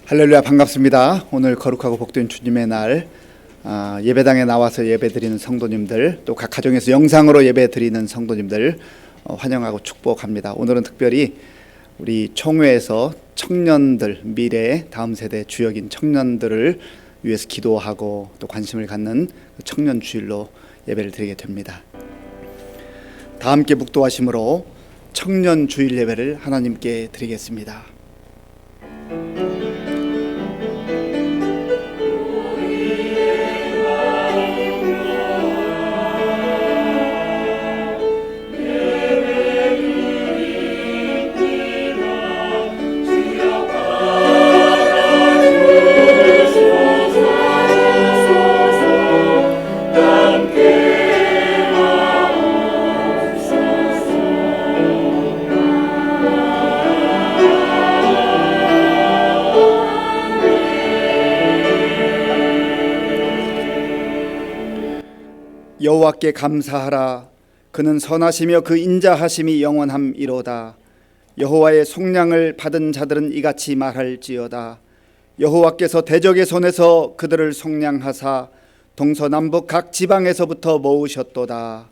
할렐루야, 반갑습니다. 오늘 거룩하고 복된 주님의 날, 예배당에 나와서 예배드리는 성도님들, 또 각 가정에서 영상으로 예배드리는 성도님들 환영하고 축복합니다. 오늘은 특별히 우리 총회에서 청년들, 미래의 다음 세대 주역인 청년들을 위해서 기도하고 또 관심을 갖는 청년 주일로 예배를 드리게 됩니다. 다 함께 묵도하심으로 청년 주일 예배를 하나님께 드리겠습니다. 여호와께 감사하라. 그는 선하시며 그 인자하심이 영원함이로다. 여호와의 속량을 받은 자들은 이같이 말할지어다. 여호와께서 대적의 손에서 그들을 속량하사 동서남북 각 지방에서부터 모으셨도다.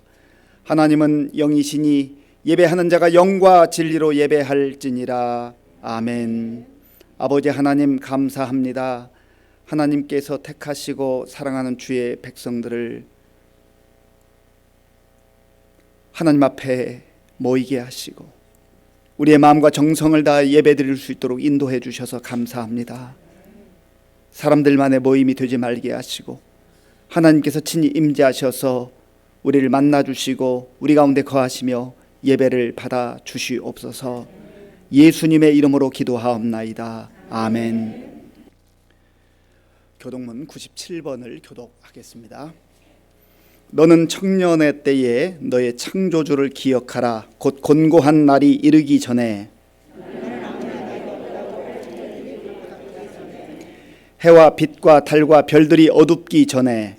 하나님은 영이시니 예배하는 자가 영과 진리로 예배할지니라. 아멘. 아버지 하나님, 감사합니다. 하나님께서 택하시고 사랑하는 주의 백성들을 하나님 앞에 모이게 하시고 우리의 마음과 정성을 다해 예배드릴 수 있도록 인도해 주셔서 감사합니다. 사람들만의 모임이 되지 말게 하시고 하나님께서 친히 임재하셔서 우리를 만나 주시고 우리 가운데 거하시며 예배를 받아 주시옵소서. 예수님의 이름으로 기도하옵나이다. 아멘. 교독문 97번을 교독하겠습니다. 너는 청년의 때에 너의 창조주를 기억하라. 곧 곤고한 날이 이르기 전에 해와 빛과 달과 별들이 어둡기 전에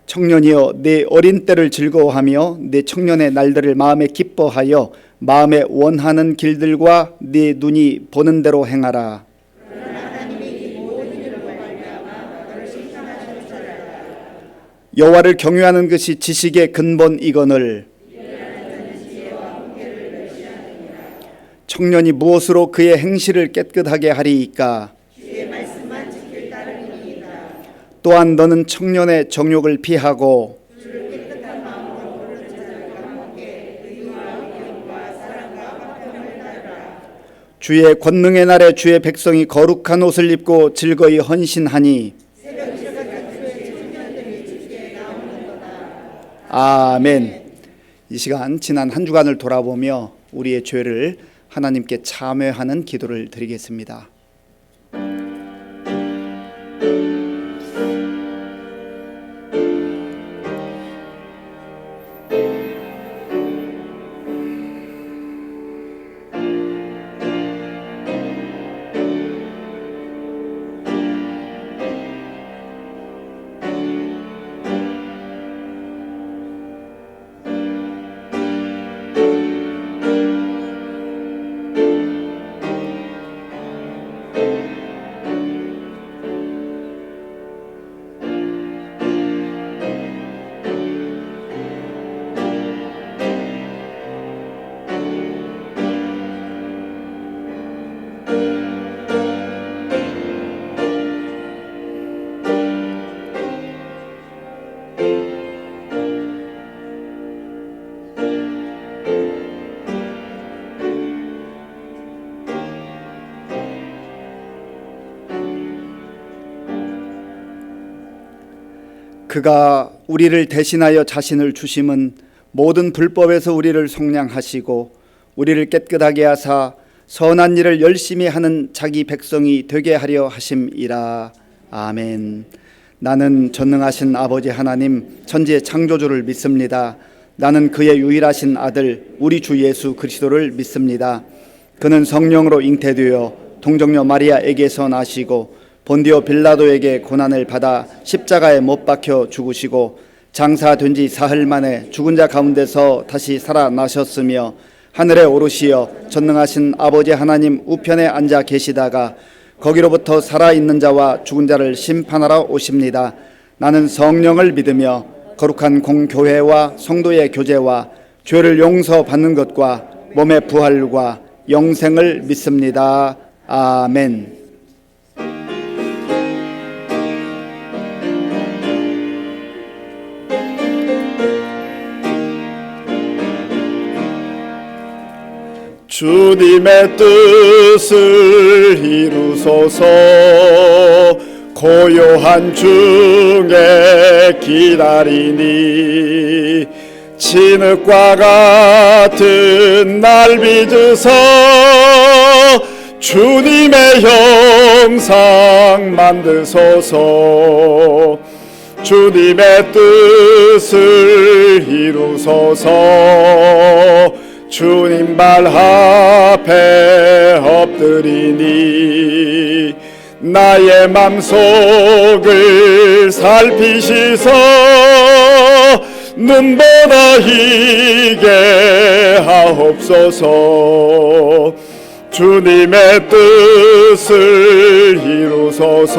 청년이여, 내 어린 때를 즐거워하며 내 청년의 날들을 마음에 기뻐하여 마음에 원하는 길들과 네 눈이 보는 대로 행하라. 여호와를 경외하는 것이 지식의 근본이거늘 청년이 무엇으로 그의 행실을 깨끗하게 하리이까? 또한 너는 청년의 정욕을 피하고 주의 권능의 날에 주의 백성이 거룩한 옷을 입고 즐거이 헌신하니 아멘. 이 시간 지난 한 주간을 돌아보며 우리의 죄를 하나님께 참회하는 기도를 드리겠습니다. 그가 우리를 대신하여 자신을 주심은 모든 불법에서 우리를 속량하시고 우리를 깨끗하게 하사 선한 일을 열심히 하는 자기 백성이 되게 하려 하심이라. 아멘. 나는 전능하신 아버지 하나님 천지의 창조주를 믿습니다. 나는 그의 유일하신 아들 우리 주 예수 그리스도를 믿습니다. 그는 성령으로 잉태되어 동정녀 마리아에게서 나시고 본디오 빌라도에게 고난을 받아 십자가에 못 박혀 죽으시고 장사된 지 사흘 만에 죽은 자 가운데서 다시 살아나셨으며 하늘에 오르시어 전능하신 아버지 하나님 우편에 앉아 계시다가 거기로부터 살아있는 자와 죽은 자를 심판하러 오십니다. 나는 성령을 믿으며 거룩한 공교회와 성도의 교제와 죄를 용서받는 것과 몸의 부활과 영생을 믿습니다. 아멘. 주님의 뜻을 이루소서. 고요한 중에 기다리니 진흙과 같은 날 빚으서 주님의 형상 만드소서. 주님의 뜻을 이루소서. 주님 발 앞에 엎드리니 나의 맘속을 살피시소. 눈보다 희게 하옵소서. 주님의 뜻을 이루소서.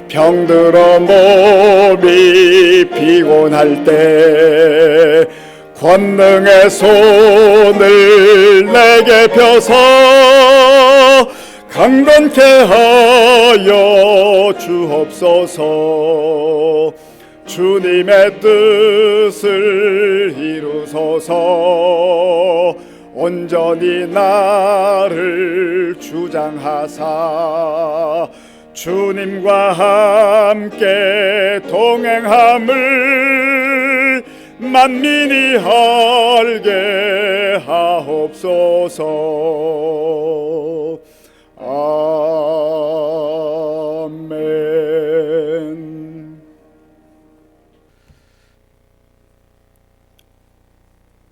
병들어 몸이 피곤할 때 권능의 손을 내게 펴서 강건케 하여 주옵소서. 주님의 뜻을 이루소서. 온전히 나를 주장하사 주님과 함께 동행함을 만민이 알게 하옵소서. 아멘.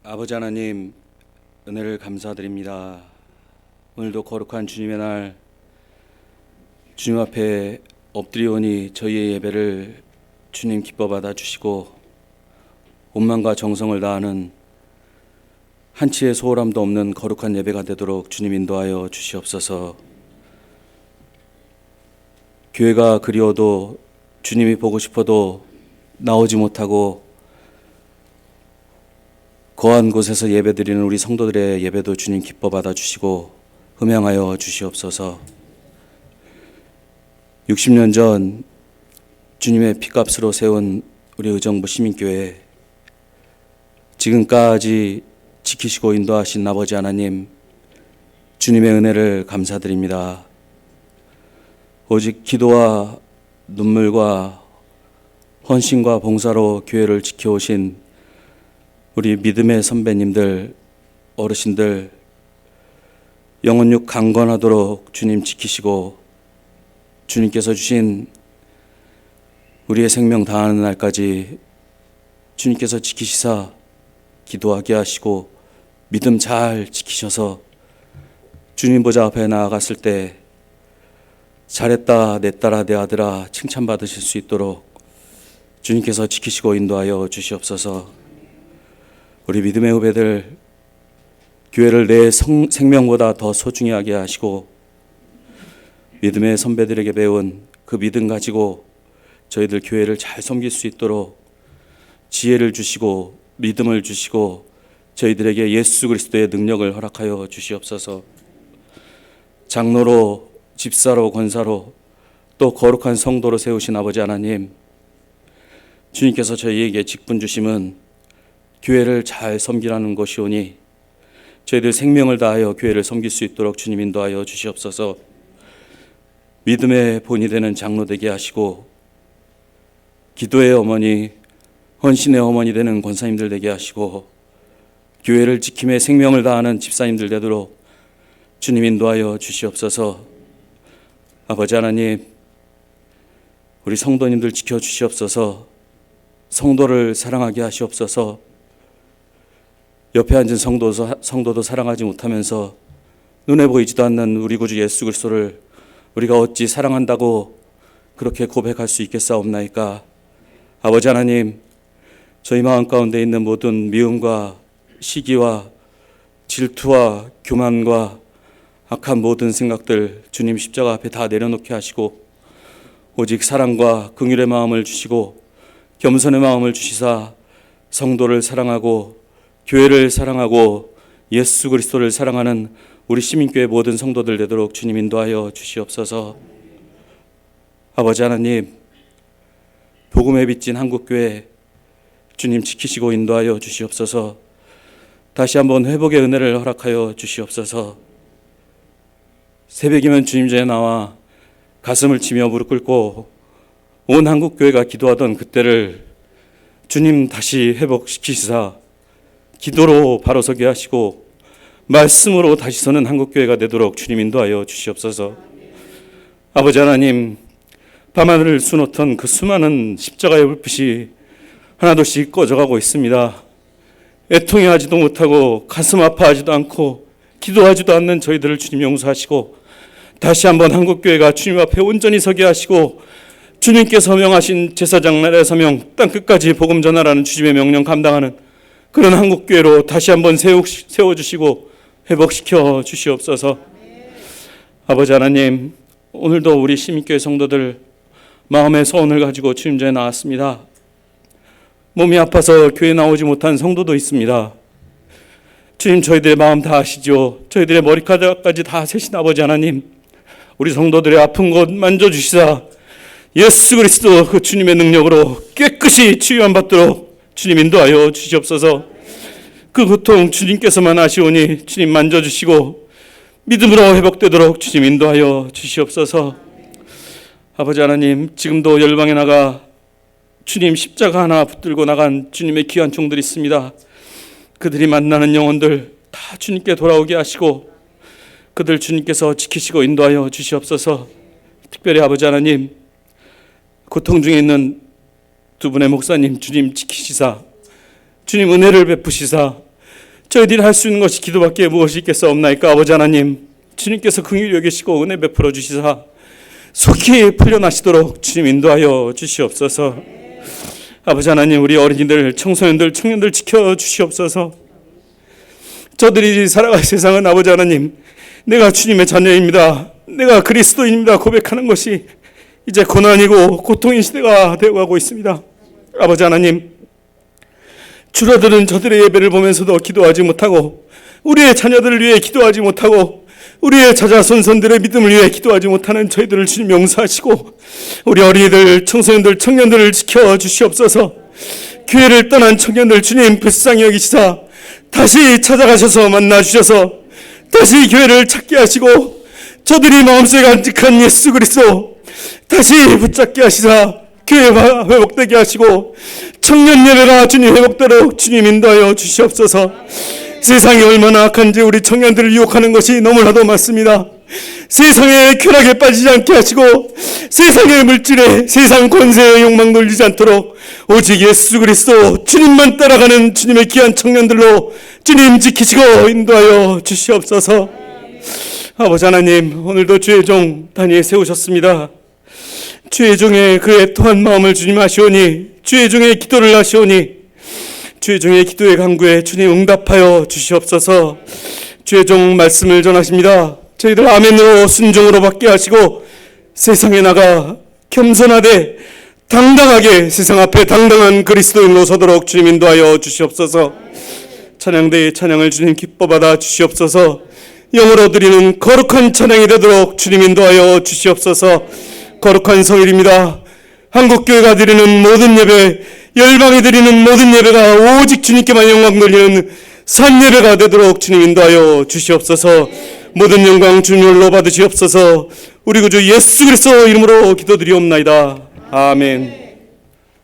아버지 하나님, 은혜를 감사드립니다. 오늘도 거룩한 주님의 날 주님 앞에 엎드리오니 저희의 예배를 주님 기뻐 받아 주시고 온망과 정성을 다하는 한치의 소홀함도 없는 거룩한 예배가 되도록 주님 인도하여 주시옵소서. 교회가 그리워도 주님이 보고 싶어도 나오지 못하고 거한 곳에서 예배드리는 우리 성도들의 예배도 주님 기뻐 받아 주시고 흠양하여 주시옵소서. 60년 전 주님의 피값으로 세운 우리 의정부 시민교회, 지금까지 지키시고 인도하신 아버지 하나님, 주님의 은혜를 감사드립니다. 오직 기도와 눈물과 헌신과 봉사로 교회를 지켜오신 우리 믿음의 선배님들, 어르신들, 영혼육 강건하도록 주님 지키시고 주님께서 주신 우리의 생명 다하는 날까지 주님께서 지키시사 기도하게 하시고 믿음 잘 지키셔서 주님 보좌 앞에 나아갔을 때 잘했다 내 딸아 내 아들아 칭찬받으실 수 있도록 주님께서 지키시고 인도하여 주시옵소서. 우리 믿음의 후배들, 교회를 내 생명보다 더 소중히 하게 하시고 믿음의 선배들에게 배운 그 믿음 가지고 저희들 교회를 잘 섬길 수 있도록 지혜를 주시고 믿음을 주시고 저희들에게 예수 그리스도의 능력을 허락하여 주시옵소서. 장로로, 집사로, 권사로 또 거룩한 성도로 세우신 아버지 하나님, 주님께서 저희에게 직분 주심은 교회를 잘 섬기라는 것이오니 저희들 생명을 다하여 교회를 섬길 수 있도록 주님 인도하여 주시옵소서. 믿음의 본이 되는 장로 되게 하시고 기도의 어머니, 헌신의 어머니 되는 권사님들 되게 하시고 교회를 지킴에 생명을 다하는 집사님들 되도록 주님 인도하여 주시옵소서. 아버지 하나님, 우리 성도님들 지켜주시옵소서. 성도를 사랑하게 하시옵소서. 옆에 앉은 성도도 사랑하지 못하면서 눈에 보이지도 않는 우리 구주 예수 그리스도를 우리가 어찌 사랑한다고 그렇게 고백할 수 있겠사옵나이까. 아버지 하나님, 저희 마음 가운데 있는 모든 미움과 시기와 질투와 교만과 악한 모든 생각들 주님 십자가 앞에 다 내려놓게 하시고 오직 사랑과 긍휼의 마음을 주시고 겸손의 마음을 주시사 성도를 사랑하고 교회를 사랑하고 예수 그리스도를 사랑하는 우리 시민교회 모든 성도들 되도록 주님 인도하여 주시옵소서. 아버지 하나님, 복음에 빚진 한국교회 주님 지키시고 인도하여 주시옵소서. 다시 한번 회복의 은혜를 허락하여 주시옵소서. 새벽이면 주님 전에 나와 가슴을 치며 무릎 꿇고 온 한국교회가 기도하던 그때를 주님 다시 회복시키시사 기도로 바로 서게 하시고 말씀으로 다시 서는 한국교회가 되도록 주님 인도하여 주시옵소서. 아버지 하나님, 밤하늘을 수놓던 그 수많은 십자가의 불빛이 하나둘씩 꺼져가고 있습니다. 애통해하지도 못하고 가슴 아파하지도 않고 기도하지도 않는 저희들을 주님 용서하시고 다시 한번 한국교회가 주님 앞에 온전히 서게 하시고 주님께서 명하신 제사장 나라의 사명 땅끝까지 복음 전하라는 주님의 명령 감당하는 그런 한국교회로 다시 한번 세워주시고 회복시켜 주시옵소서. 아버지 하나님, 오늘도 우리 시민교회 성도들 마음의 소원을 가지고 주님 전에 나왔습니다. 몸이 아파서 교회 나오지 못한 성도도 있습니다. 주님, 저희들의 마음 다 아시죠? 저희들의 머리카락까지 다 세신 아버지 하나님, 우리 성도들의 아픈 곳 만져주시사 예수 그리스도 그 주님의 능력으로 깨끗이 치유함 받도록 주님 인도하여 주시옵소서. 그 고통 주님께서만 아시오니 주님 만져주시고 믿음으로 회복되도록 주님 인도하여 주시옵소서. 아버지 하나님, 지금도 열방에 나가 주님 십자가 하나 붙들고 나간 주님의 귀한 종들이 있습니다. 그들이 만나는 영혼들 다 주님께 돌아오게 하시고 그들 주님께서 지키시고 인도하여 주시옵소서. 특별히 아버지 하나님, 고통 중에 있는 두 분의 목사님 주님 지키시사 주님 은혜를 베푸시사 저희들이 할 수 있는 것이 기도밖에 무엇이 있겠사옵나이까. 아버지 하나님, 주님께서 긍휼히 여기시고 은혜 베풀어 주시사 속히 풀려나시도록 주님 인도하여 주시옵소서. 아버지 하나님, 우리 어린이들, 청소년들, 청년들 지켜주시옵소서. 저들이 살아갈 세상은 아버지 하나님, 내가 주님의 자녀입니다, 내가 그리스도인입니다 고백하는 것이 이제 고난이고 고통인 시대가 되어가고 있습니다. 아버지 하나님, 줄어드는 저들의 예배를 보면서도 기도하지 못하고 우리의 자녀들을 위해 기도하지 못하고 우리의 자자손손들의 믿음을 위해 기도하지 못하는 저희들을 주님 용서하시고 우리 어린이들, 청소년들, 청년들을 지켜주시옵소서. 교회를 떠난 청년들 주님 불쌍히 여기시사 다시 찾아가셔서 만나주셔서 다시 교회를 찾게 하시고 저들이 마음속에 간직한 예수 그리스도 다시 붙잡게 하시사 교회가 회복되게 하시고 청년 예배가 주님 회복되도록 주님 인도하여 주시옵소서. 세상이 얼마나 악한지 우리 청년들을 유혹하는 것이 너무나도 많습니다. 세상의 쾌락에 빠지지 않게 하시고 세상의 물질에 세상 권세에 욕망 놀리지 않도록 오직 예수 그리스도 주님만 따라가는 주님의 귀한 청년들로 주님 지키시고 인도하여 주시옵소서. 아버지 하나님, 오늘도 주의 종 다니엘 세우셨습니다. 주의 종의 그 애통한 마음을 주님 아시오니 주의 종의 기도를 아시오니 주의 종의 기도의 간구에 주님 응답하여 주시옵소서. 주의 종 말씀을 전하십니다. 저희들 아멘으로 순종으로 받게 하시고 세상에 나가 겸손하되 당당하게 세상 앞에 당당한 그리스도인으로 서도록 주님 인도하여 주시옵소서. 찬양대의 찬양을 주님 기뻐 받아 주시옵소서. 영으로 드리는 거룩한 찬양이 되도록 주님 인도하여 주시옵소서. 거룩한 성일입니다. 한국교회가 드리는 모든 예배, 열방이 드리는 모든 예배가 오직 주님께만 영광 돌리는 산 예배가 되도록 주님 인도하여 주시옵소서. 모든 영광 주님으로 받으시옵소서. 우리 구주 예수 그리스도 이름으로 기도드리옵나이다. 아멘.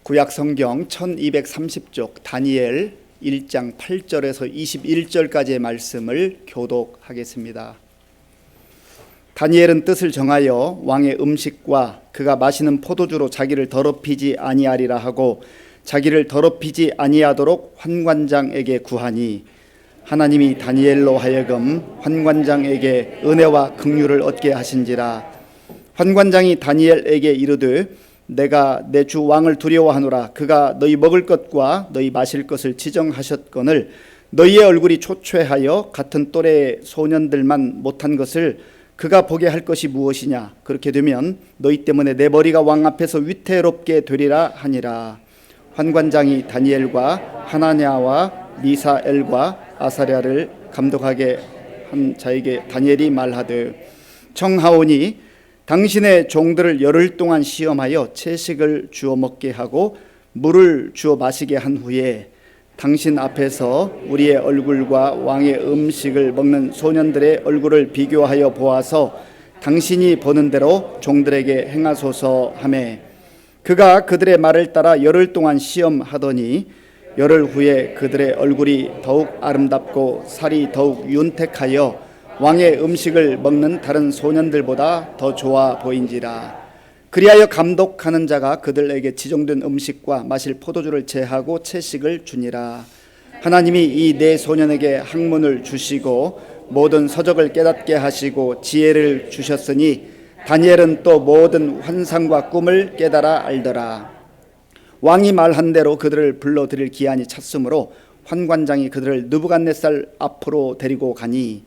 구약 성경 1230쪽 다니엘 1장 8절에서 21절까지의 말씀을 교독하겠습니다. 다니엘은 뜻을 정하여 왕의 음식과 그가 마시는 포도주로 자기를 더럽히지 아니하리라 하고 자기를 더럽히지 아니하도록 환관장에게 구하니 하나님이 다니엘로 하여금 환관장에게 은혜와 긍휼을 얻게 하신지라. 환관장이 다니엘에게 이르되 내가 내 주 왕을 두려워하노라. 그가 너희 먹을 것과 너희 마실 것을 지정하셨거늘 너희의 얼굴이 초췌하여 같은 또래 소년들만 못한 것을 그가 보게 할 것이 무엇이냐. 그렇게 되면 너희 때문에 내 머리가 왕 앞에서 위태롭게 되리라 하니라. 환관장이 다니엘과 하나냐와 미사엘과 아사랴를 감독하게 한 자에게 다니엘이 말하되 청하오니 당신의 종들을 열흘 동안 시험하여 채식을 주어 먹게 하고 물을 주어 마시게 한 후에 당신 앞에서 우리의 얼굴과 왕의 음식을 먹는 소년들의 얼굴을 비교하여 보아서 당신이 보는 대로 종들에게 행하소서 하매 그가 그들의 말을 따라 열흘 동안 시험하더니 열흘 후에 그들의 얼굴이 더욱 아름답고 살이 더욱 윤택하여 왕의 음식을 먹는 다른 소년들보다 더 좋아 보인지라. 그리하여 감독하는 자가 그들에게 지정된 음식과 마실 포도주를 제하고 채식을 주니라. 하나님이 이 네 소년에게 학문을 주시고 모든 서적을 깨닫게 하시고 지혜를 주셨으니 다니엘은 또 모든 환상과 꿈을 깨달아 알더라. 왕이 말한 대로 그들을 불러들일 기한이 찼으므로 환관장이 그들을 느부갓네살 앞으로 데리고 가니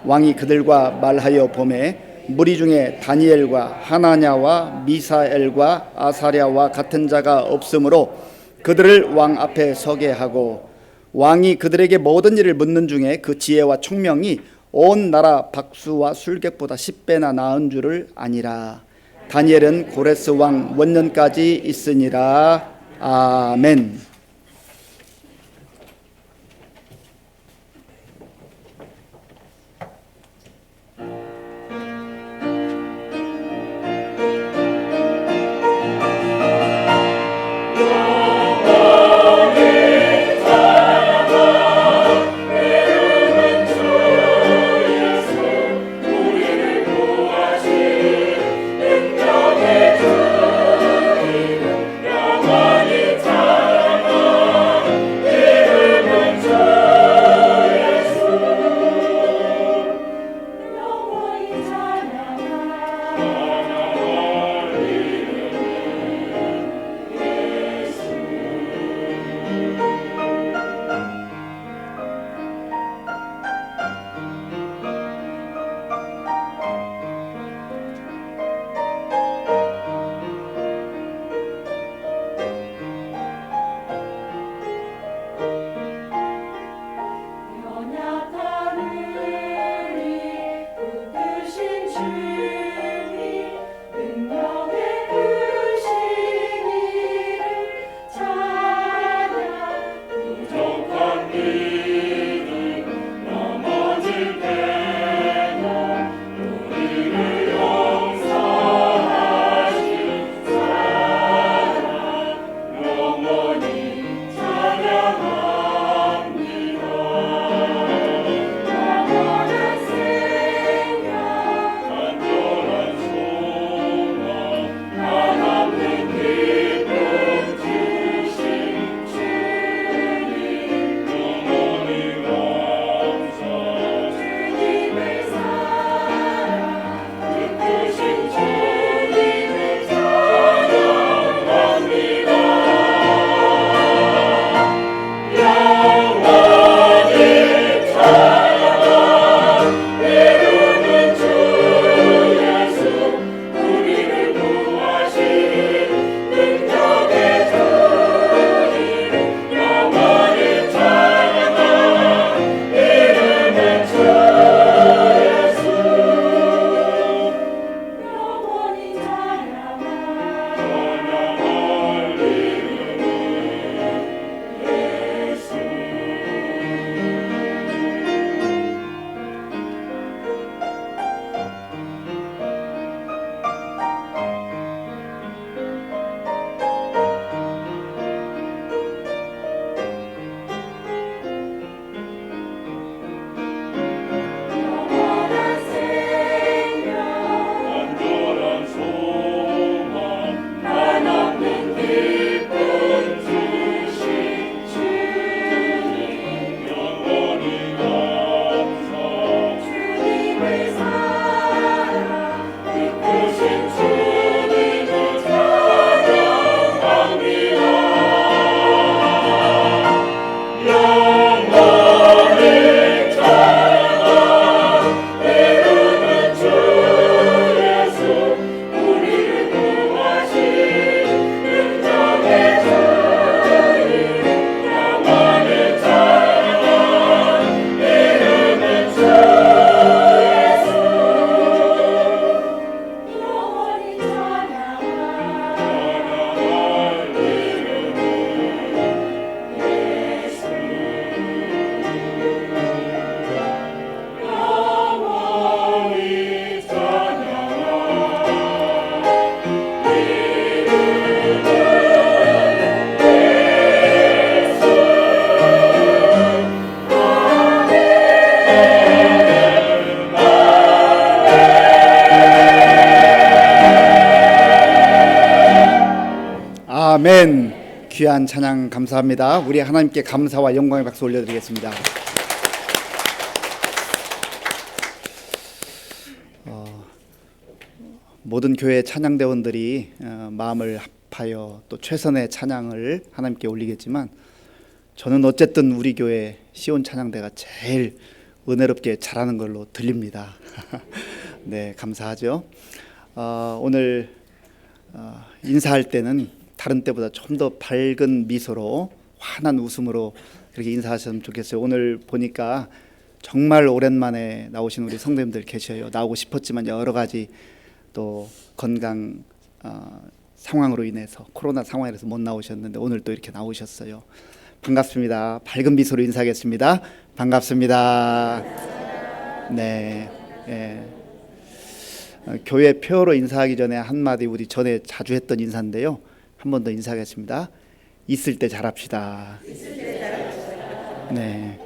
왕이 그들과 말하여 보매 무리 중에 다니엘과 하나냐와 미사엘과 아사랴와 같은 자가 없으므로 그들을 왕 앞에 서게 하고 왕이 그들에게 모든 일을 묻는 중에 그 지혜와 총명이 온 나라 박수와 술객보다 10배나 나은 줄을 아니라. 다니엘은 고레스 왕 원년까지 있으니라. 아멘. 아멘. 귀한 찬양 감사합니다. 우리 하나님께 감사와 영광의 박수 올려드리겠습니다. 모든 교회 찬양대원들이 마음을 합하여 또 최선의 찬양을 하나님께 올리겠지만 저는 어쨌든 우리 교회 시온 찬양대가 제일 은혜롭게 잘하는 걸로 들립니다. 네, 감사하죠. 오늘 인사할 때는 다른 때보다 좀 더 밝은 미소로 환한 웃음으로 그렇게 인사하셨으면 좋겠어요. 오늘 보니까 정말 오랜만에 나오신 우리 성도님들 계셔요. 나오고 싶었지만 여러 가지 또 건강 상황으로 인해서 코로나 상황에서 못 나오셨는데 오늘 또 이렇게 나오셨어요. 반갑습니다. 밝은 미소로 인사하겠습니다. 반갑습니다. 네. 교회 표로 인사하기 전에 한마디 우리 전에 자주 했던 인사인데요. 한 번 더 인사하겠습니다. 있을 때 잘합시다. 네.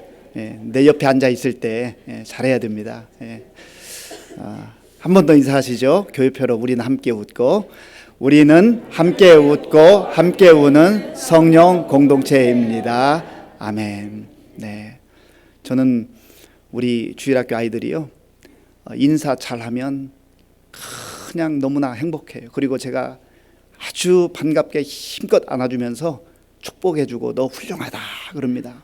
내 옆에 앉아 있을 때 잘해야 됩니다. 한 번 더 인사하시죠. 교회표로 우리는 함께 웃고 우리는 함께 웃고 함께 우는 성령 공동체입니다. 아멘. 네. 저는 우리 주일학교 아이들이요. 인사 잘하면 그냥 너무나 행복해요. 그리고 제가 아주 반갑게 힘껏 안아주면서 축복해주고 너 훌륭하다 그럽니다.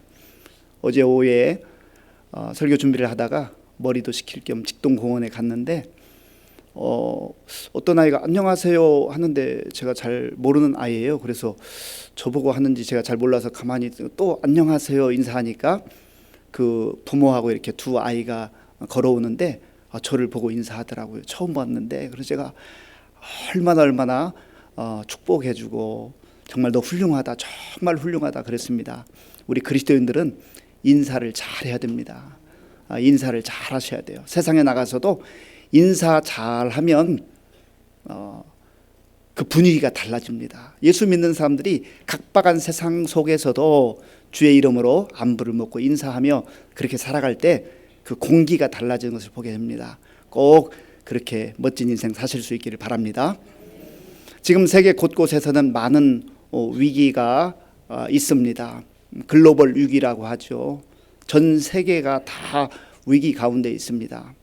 어제 오후에 설교 준비를 하다가 머리도 식힐 겸 직동공원에 갔는데 어떤 아이가 안녕하세요 하는데 제가 잘 모르는 아이예요. 그래서 저보고 하는지 제가 잘 몰라서 가만히 또 안녕하세요 인사하니까 그 부모하고 이렇게 두 아이가 걸어오는데 저를 보고 인사하더라고요. 처음 봤는데 그래서 제가 얼마나 축복해주고 정말 너 훌륭하다 정말 훌륭하다 그랬습니다. 우리 그리스도인들은 인사를 잘해야 됩니다. 인사를 잘 하셔야 돼요. 세상에 나가서도 인사 잘하면 그 분위기가 달라집니다. 예수 믿는 사람들이 각박한 세상 속에서도 주의 이름으로 안부를 묻고 인사하며 그렇게 살아갈 때 그 공기가 달라지는 것을 보게 됩니다. 꼭 그렇게 멋진 인생 사실 수 있기를 바랍니다. 지금 세계 곳곳에서는 많은 위기가 있습니다. 글로벌 위기라고 하죠. 전 세계가 다 위기 가운데 있습니다.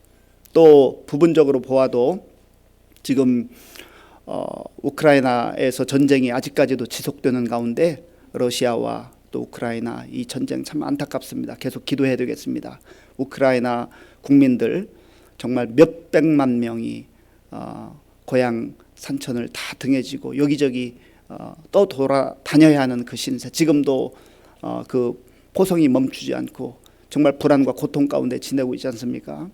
또 부분적으로 보아도 지금 우크라이나에서 전쟁이 아직까지도 지속되는 가운데 러시아와 또 우크라이나 이 전쟁 참 안타깝습니다. 계속 기도해야 되겠습니다. 우크라이나 국민들 정말 몇백만 명이 고향 산천을 다 등에 지고 여기저기 또 돌아다녀야 하는 그 신세, 지금도 그 포성이 멈추지 않고 정말 불안과 고통 가운데 지내고 있지 않습니까?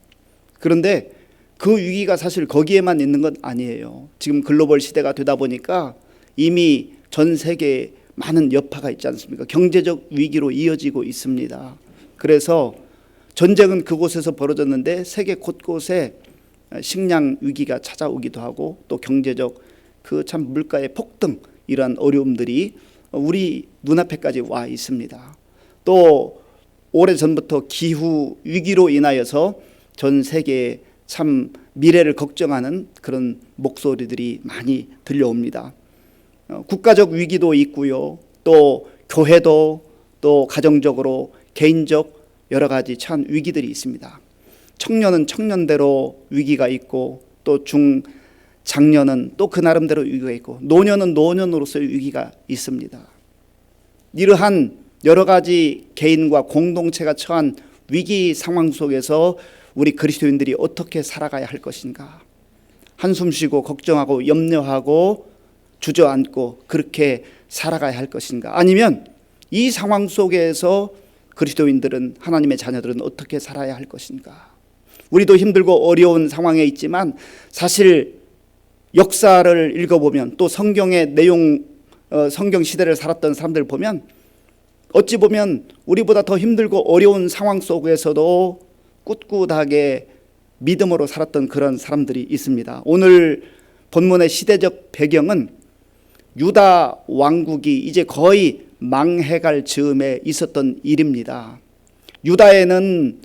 그런데 그 위기가 사실 거기에만 있는 건 아니에요. 지금 글로벌 시대가 되다 보니까 이미 전 세계에 많은 여파가 있지 않습니까? 경제적 위기로 이어지고 있습니다. 그래서 전쟁은 그곳에서 벌어졌는데 세계 곳곳에 식량 위기가 찾아오기도 하고 또 경제적 그 참 물가의 폭등 이러한 어려움들이 우리 눈앞에까지 와 있습니다. 또 오래전부터 기후 위기로 인하여서 전 세계에 참 미래를 걱정하는 그런 목소리들이 많이 들려옵니다. 국가적 위기도 있고요. 또 교회도 또 가정적으로 개인적 여러 가지 참 위기들이 있습니다. 청년은 청년대로 위기가 있고 또 중장년은 또 그 나름대로 위기가 있고 노년은 노년으로서의 위기가 있습니다. 이러한 여러 가지 개인과 공동체가 처한 위기 상황 속에서 우리 그리스도인들이 어떻게 살아가야 할 것인가? 한숨 쉬고 걱정하고 염려하고 주저앉고 그렇게 살아가야 할 것인가? 아니면 이 상황 속에서 그리스도인들은 하나님의 자녀들은 어떻게 살아야 할 것인가? 우리도 힘들고 어려운 상황에 있지만 사실 역사를 읽어보면 또 성경의 내용 성경 시대를 살았던 사람들 보면 어찌 보면 우리보다 더 힘들고 어려운 상황 속에서도 꿋꿋하게 믿음으로 살았던 그런 사람들이 있습니다. 오늘 본문의 시대적 배경은 유다 왕국이 이제 거의 망해갈 즈음에 있었던 일입니다. 유다에는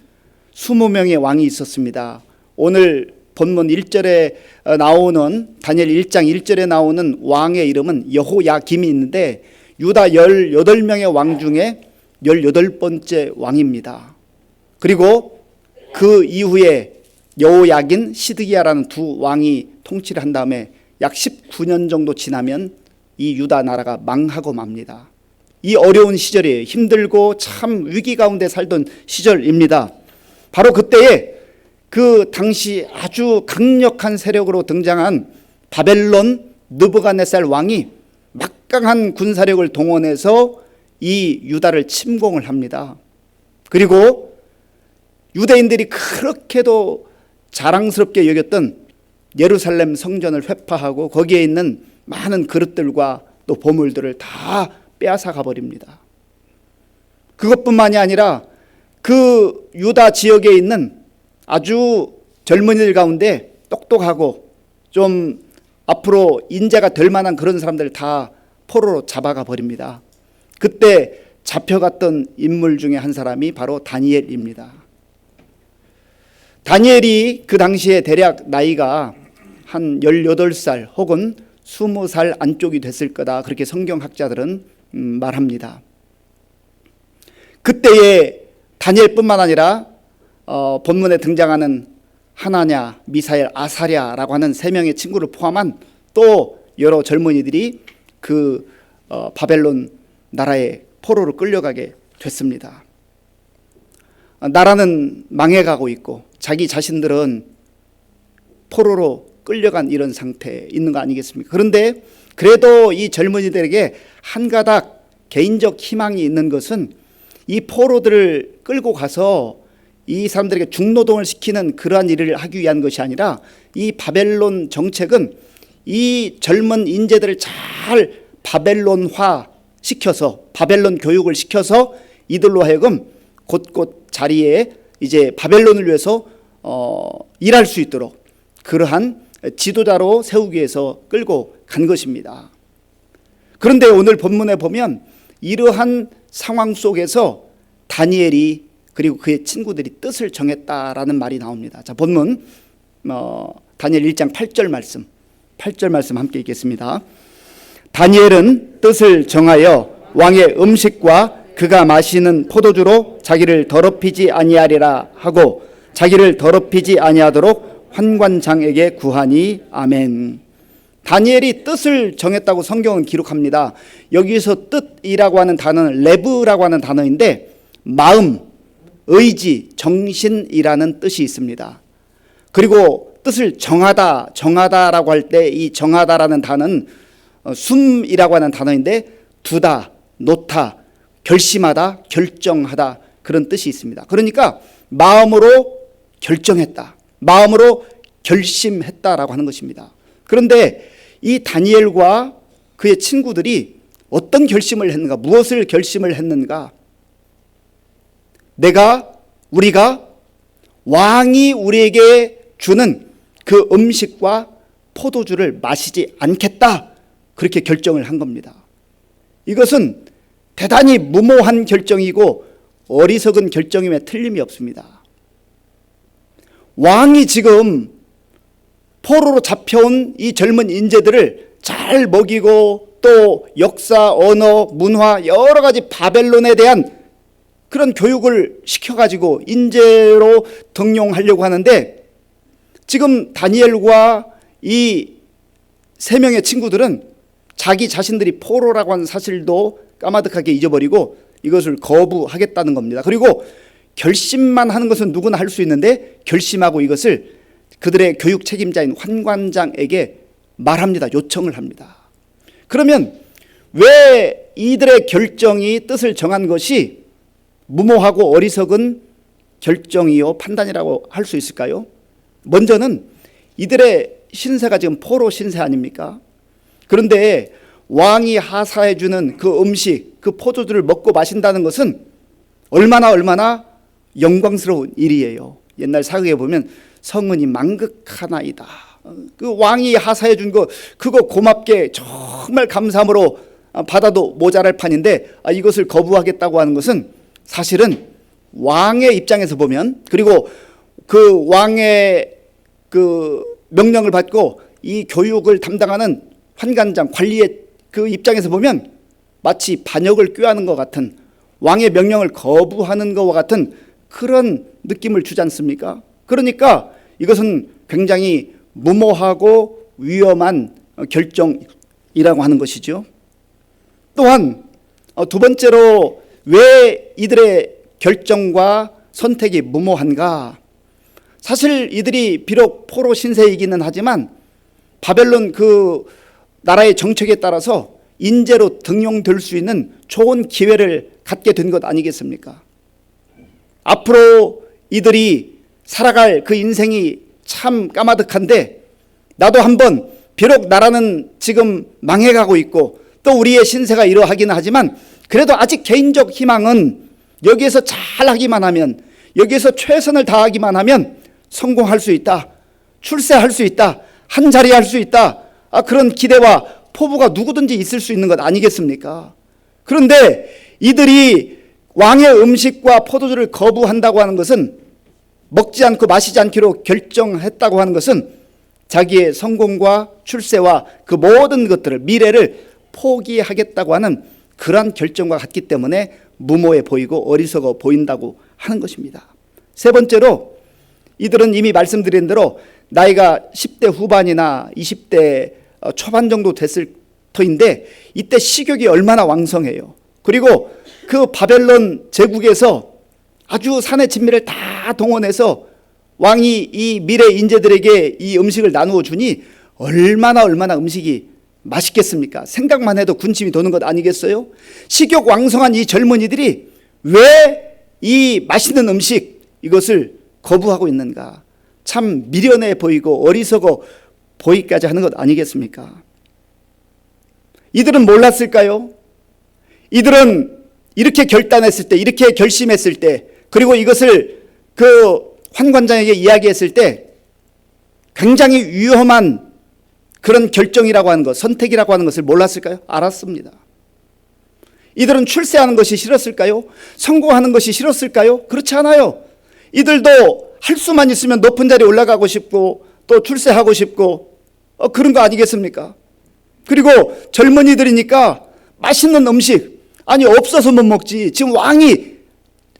20명의 왕이 있었습니다. 오늘 본문 1절에 나오는 다니엘 1장 1절에 나오는 왕의 이름은 여호야김이 있는데 유다 18명의 왕 중에 18번째 왕입니다. 그리고 그 이후에 여호야긴, 시드기야라는 두 왕이 통치를 한 다음에 약 19년 정도 지나면 이 유다 나라가 망하고 맙니다. 이 어려운 시절이에요. 힘들고 참 위기 가운데 살던 시절입니다. 바로 그때에 그 당시 아주 강력한 세력으로 등장한 바벨론 느부갓네살 왕이 막강한 군사력을 동원해서 이 유다를 침공을 합니다. 그리고 유대인들이 그렇게도 자랑스럽게 여겼던 예루살렘 성전을 회파하고 거기에 있는 많은 그릇들과 또 보물들을 다 빼앗아 가버립니다. 그것뿐만이 아니라 그 유다 지역에 있는 아주 젊은이들 가운데 똑똑하고 좀 앞으로 인재가 될 만한 그런 사람들을 다 포로로 잡아가 버립니다. 그때 잡혀갔던 인물 중에 한 사람이 바로 다니엘입니다. 다니엘이 그 당시에 대략 나이가 한 18살 혹은 20살 안쪽이 됐을 거다, 그렇게 성경학자들은 말합니다. 그때의 다니엘뿐만 아니라 본문에 등장하는 하나냐, 미사엘, 아사랴라고 하는 3명의 친구를 포함한 또 여러 젊은이들이 그 바벨론 나라의 포로로 끌려가게 됐습니다. 나라는 망해가고 있고 자기 자신들은 포로로 끌려간 이런 상태에 있는 거 아니겠습니까? 그런데 그래도 이 젊은이들에게 한 가닥 개인적 희망이 있는 것은 이 포로들을 끌고 가서 이 사람들에게 중노동을 시키는 그러한 일을 하기 위한 것이 아니라 이 바벨론 정책은 이 젊은 인재들을 잘 바벨론화 시켜서 바벨론 교육을 시켜서 이들로 하여금 곳곳 자리에 이제 바벨론을 위해서 일할 수 있도록 그러한 지도자로 세우기 위해서 끌고 간 것입니다. 그런데 오늘 본문에 보면 이러한 상황 속에서 다니엘이 그리고 그의 친구들이 뜻을 정했다라는 말이 나옵니다. 자, 본문 다니엘 1장 8절 말씀 함께 읽겠습니다. 다니엘은 뜻을 정하여 왕의 음식과 그가 마시는 포도주로 자기를 더럽히지 아니하리라 하고 자기를 더럽히지 아니하도록 환관장에게 구하니. 아멘. 다니엘이 뜻을 정했다고 성경은 기록합니다. 여기서 뜻이라고 하는 단어는 레브라고 하는 단어인데 마음, 의지, 정신이라는 뜻이 있습니다. 그리고 뜻을 정하다라고 할 때 이 정하다라는 단어는 숨이라고 하는 단어인데 두다, 놓다, 결심하다, 결정하다, 그런 뜻이 있습니다. 그러니까 마음으로 결정했다, 마음으로 결심했다라고 하는 것입니다. 그런데 이 다니엘과 그의 친구들이 어떤 결심을 했는가, 무엇을 결심을 했는가? 우리가 왕이 우리에게 주는 그 음식과 포도주를 마시지 않겠다, 그렇게 결정을 한 겁니다. 이것은 대단히 무모한 결정이고 어리석은 결정임에 틀림이 없습니다. 왕이 지금 포로로 잡혀온 이 젊은 인재들을 잘 먹이고 또 역사, 언어, 문화 여러 가지 바벨론에 대한 그런 교육을 시켜가지고 인재로 등용하려고 하는데 지금 다니엘과 이 3명의 친구들은 자기 자신들이 포로라고 하는 사실도 까마득하게 잊어버리고 이것을 거부하겠다는 겁니다. 그리고 결심만 하는 것은 누구나 할 수 있는데 결심하고 이것을 그들의 교육 책임자인 환관장에게 말합니다. 요청을 합니다. 그러면 왜 이들의 결정이 뜻을 정한 것이 무모하고 어리석은 결정이요 판단이라고 할 수 있을까요? 먼저는 이들의 신세가 지금 포로 신세 아닙니까? 그런데 왕이 하사해 주는 그 음식, 그 포도주를 먹고 마신다는 것은 얼마나 영광스러운 일이에요. 옛날 사극에 보면 성은이 망극하나이다, 그 왕이 하사해 준 거 그거 고맙게 정말 감사함으로 받아도 모자랄 판인데 이것을 거부하겠다고 하는 것은 사실은 왕의 입장에서 보면, 그리고 그 왕의 그 명령을 받고 이 교육을 담당하는 환관장 관리의 그 입장에서 보면 마치 반역을 꾀하는 것 같은, 왕의 명령을 거부하는 것과 같은 그런 느낌을 주지 않습니까? 그러니까 이것은 굉장히 무모하고 위험한 결정이라고 하는 것이죠. 또한 두 번째로 왜 이들의 결정과 선택이 무모한가? 사실 이들이 비록 포로 신세이기는 하지만 바벨론 그 나라의 정책에 따라서 인재로 등용될 수 있는 좋은 기회를 갖게 된 것 아니겠습니까? 앞으로 이들이 살아갈 그 인생이 참 까마득한데, 나도 한번 비록 나라는 지금 망해가고 있고 또 우리의 신세가 이러하기는 하지만 그래도 아직 개인적 희망은 여기에서 잘하기만 하면, 여기에서 최선을 다하기만 하면 성공할 수 있다, 출세할 수 있다, 한 자리 할 수 있다, 그런 기대와 포부가 누구든지 있을 수 있는 것 아니겠습니까? 그런데 이들이 왕의 음식과 포도주를 거부한다고 하는 것은, 먹지 않고 마시지 않기로 결정했다고 하는 것은 자기의 성공과 출세와 그 모든 것들을, 미래를 포기하겠다고 하는 그러한 결정과 같기 때문에 무모해 보이고 어리석어 보인다고 하는 것입니다. 세 번째로, 이들은 이미 말씀드린 대로 나이가 10대 후반이나 20대 초반 정도 됐을 터인데 이때 식욕이 얼마나 왕성해요. 그리고 그 바벨론 제국에서 아주 산의 진미를 다 동원해서 왕이 이 미래 인재들에게 이 음식을 나누어 주니 얼마나 음식이 맛있겠습니까? 생각만 해도 군침이 도는 것 아니겠어요? 식욕 왕성한 이 젊은이들이 왜 이 맛있는 음식, 이것을 거부하고 있는가? 참 미련해 보이고 어리석어 보이기까지 하는 것 아니겠습니까? 이들은 몰랐을까요? 이들은 이렇게 결단했을 때, 이렇게 결심했을 때, 그리고 이것을 그 환관장에게 이야기했을 때 굉장히 위험한 그런 결정이라고 하는 것, 선택이라고 하는 것을 몰랐을까요? 알았습니다. 이들은 출세하는 것이 싫었을까요? 성공하는 것이 싫었을까요? 그렇지 않아요. 이들도 할 수만 있으면 높은 자리에 올라가고 싶고 또 출세하고 싶고 그런 거 아니겠습니까? 그리고 젊은이들이니까 맛있는 음식, 아니 없어서 못 먹지, 지금 왕이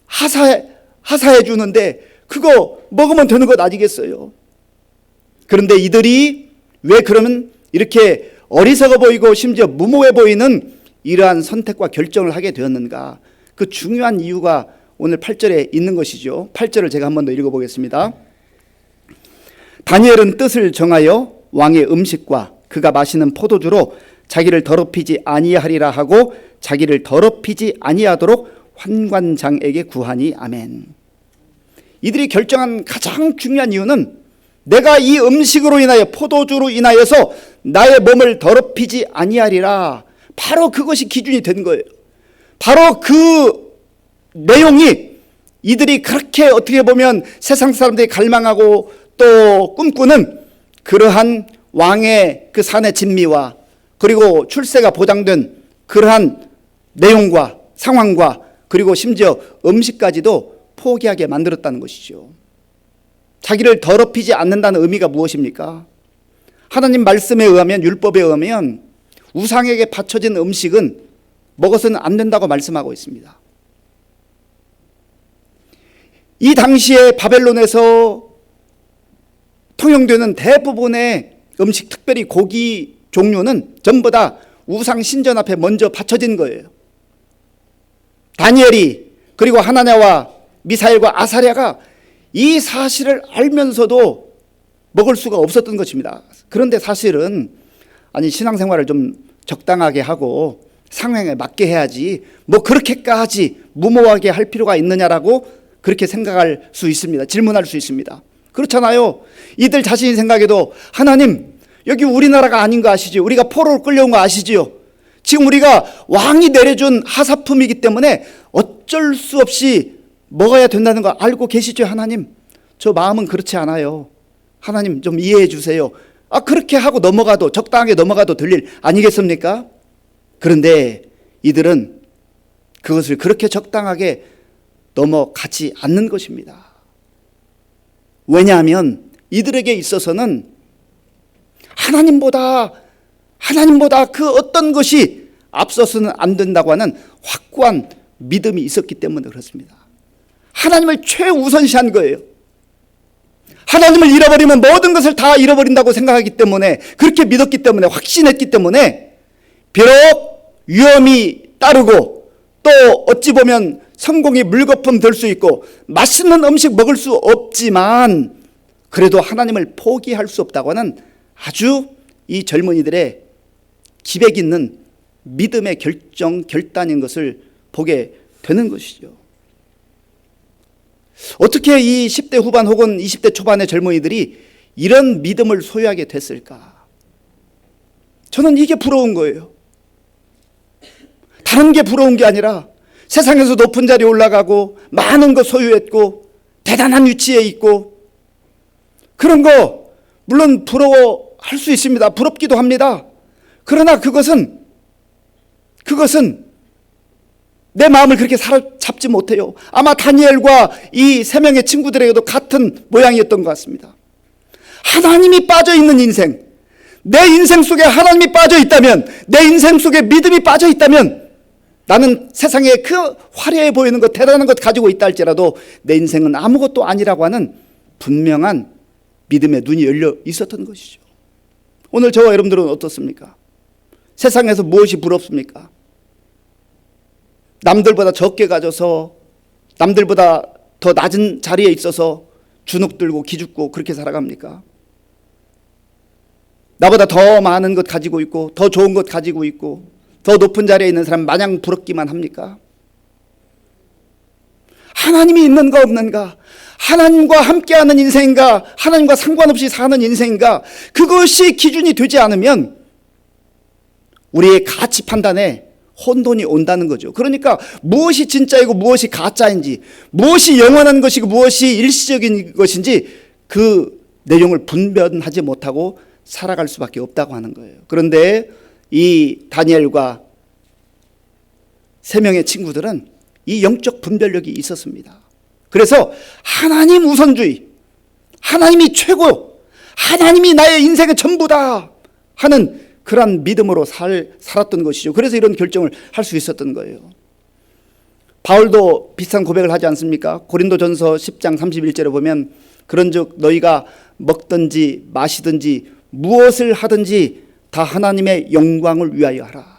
하사해 주는데 그거 먹으면 되는 것 아니겠어요? 그런데 이들이 왜 그러면 이렇게 어리석어 보이고 심지어 무모해 보이는 이러한 선택과 결정을 하게 되었는가? 그 중요한 이유가 오늘 8절에 있는 것이죠. 8절을 제가 한 번 더 읽어보겠습니다. 다니엘은 뜻을 정하여 왕의 음식과 그가 마시는 포도주로 자기를 더럽히지 아니하리라 하고 자기를 더럽히지 아니하도록 환관장에게 구하니. 아멘. 이들이 결정한 가장 중요한 이유는 내가 이 음식으로 인하여, 포도주로 인하여서 나의 몸을 더럽히지 아니하리라. 바로 그것이 기준이 된 거예요. 바로 그 내용이 이들이 그렇게 어떻게 보면 세상 사람들이 갈망하고 또 꿈꾸는 그러한 왕의 그 산의 진미와 그리고 출세가 보장된 그러한 내용과 상황과 그리고 심지어 음식까지도 포기하게 만들었다는 것이죠. 자기를 더럽히지 않는다는 의미가 무엇입니까? 하나님 말씀에 의하면, 율법에 의하면 우상에게 바쳐진 음식은 먹어서는 안 된다고 말씀하고 있습니다. 이 당시에 바벨론에서 통용되는 대부분의 음식, 특별히 고기 종류는 전부 다 우상 신전 앞에 먼저 바쳐진 거예요. 다니엘이 그리고 하나냐와 미사엘과 아사랴가 이 사실을 알면서도 먹을 수가 없었던 것입니다. 그런데 사실은 신앙생활을 좀 적당하게 하고 상황에 맞게 해야지 뭐 그렇게까지 무모하게 할 필요가 있느냐라고 그렇게 생각할 수 있습니다. 질문할 수 있습니다. 그렇잖아요. 이들 자신이 생각해도 하나님, 여기 우리나라가 아닌 거 아시죠? 우리가 포로로 끌려온 거 아시지요? 지금 우리가 왕이 내려준 하사품이기 때문에 어쩔 수 없이 먹어야 된다는 거 알고 계시죠? 하나님, 저 마음은 그렇지 않아요. 하나님 좀 이해해 주세요. 그렇게 하고 넘어가도, 적당하게 넘어가도 될 일 아니겠습니까? 그런데 이들은 그것을 그렇게 적당하게 넘어가지 않는 것입니다. 왜냐하면 이들에게 있어서는 하나님보다 그 어떤 것이 앞서서는 안 된다고 하는 확고한 믿음이 있었기 때문에 그렇습니다. 하나님을 최우선시한 거예요. 하나님을 잃어버리면 모든 것을 다 잃어버린다고 생각하기 때문에, 그렇게 믿었기 때문에, 확신했기 때문에, 비록 위험이 따르고 또 어찌 보면 성공이 물거품 될 수 있고 맛있는 음식 먹을 수 없지만 그래도 하나님을 포기할 수 없다고 하는 아주 이 젊은이들의 기백 있는 믿음의 결단인 것을 보게 되는 것이죠. 어떻게 이 10대 후반 혹은 20대 초반의 젊은이들이 이런 믿음을 소유하게 됐을까? 저는 이게 부러운 거예요. 다른 게 부러운 게 아니라 세상에서 높은 자리에 올라가고 많은 것 소유했고 대단한 위치에 있고 그런 거 물론 부러워할 수 있습니다. 부럽기도 합니다. 그러나 그것은 내 마음을 그렇게 사로잡지 못해요. 아마 다니엘과 이 세 명의 친구들에게도 같은 모양이었던 것 같습니다. 하나님이 빠져있는 인생, 내 인생 속에 하나님이 빠져있다면, 내 인생 속에 믿음이 빠져있다면 나는 세상에 그 화려해 보이는 것, 대단한 것 가지고 있다 할지라도 내 인생은 아무것도 아니라고 하는 분명한 믿음의 눈이 열려 있었던 것이죠. 오늘 저와 여러분들은 어떻습니까? 세상에서 무엇이 부럽습니까? 남들보다 적게 가져서 남들보다 더 낮은 자리에 있어서 주눅 들고 기죽고 그렇게 살아갑니까? 나보다 더 많은 것 가지고 있고 더 좋은 것 가지고 있고 더 높은 자리에 있는 사람 마냥 부럽기만 합니까? 하나님이 있는가 없는가, 하나님과 함께하는 인생인가, 하나님과 상관없이 사는 인생인가, 그것이 기준이 되지 않으면 우리의 가치 판단에 혼돈이 온다는 거죠. 그러니까 무엇이 진짜이고 무엇이 가짜인지, 무엇이 영원한 것이고 무엇이 일시적인 것인지 그 내용을 분별하지 못하고 살아갈 수밖에 없다고 하는 거예요. 그런데 이 다니엘과 세 명의 친구들은 이 영적 분별력이 있었습니다. 그래서 하나님 우선주의, 하나님이 최고, 하나님이 나의 인생의 전부다 하는 그러한 믿음으로 살았던 것이죠. 그래서 이런 결정을 할 수 있었던 거예요. 바울도 비슷한 고백을 하지 않습니까? 고린도전서 10장 31절에 보면 그런즉 너희가 먹든지 마시든지 무엇을 하든지 다 하나님의 영광을 위하여 하라.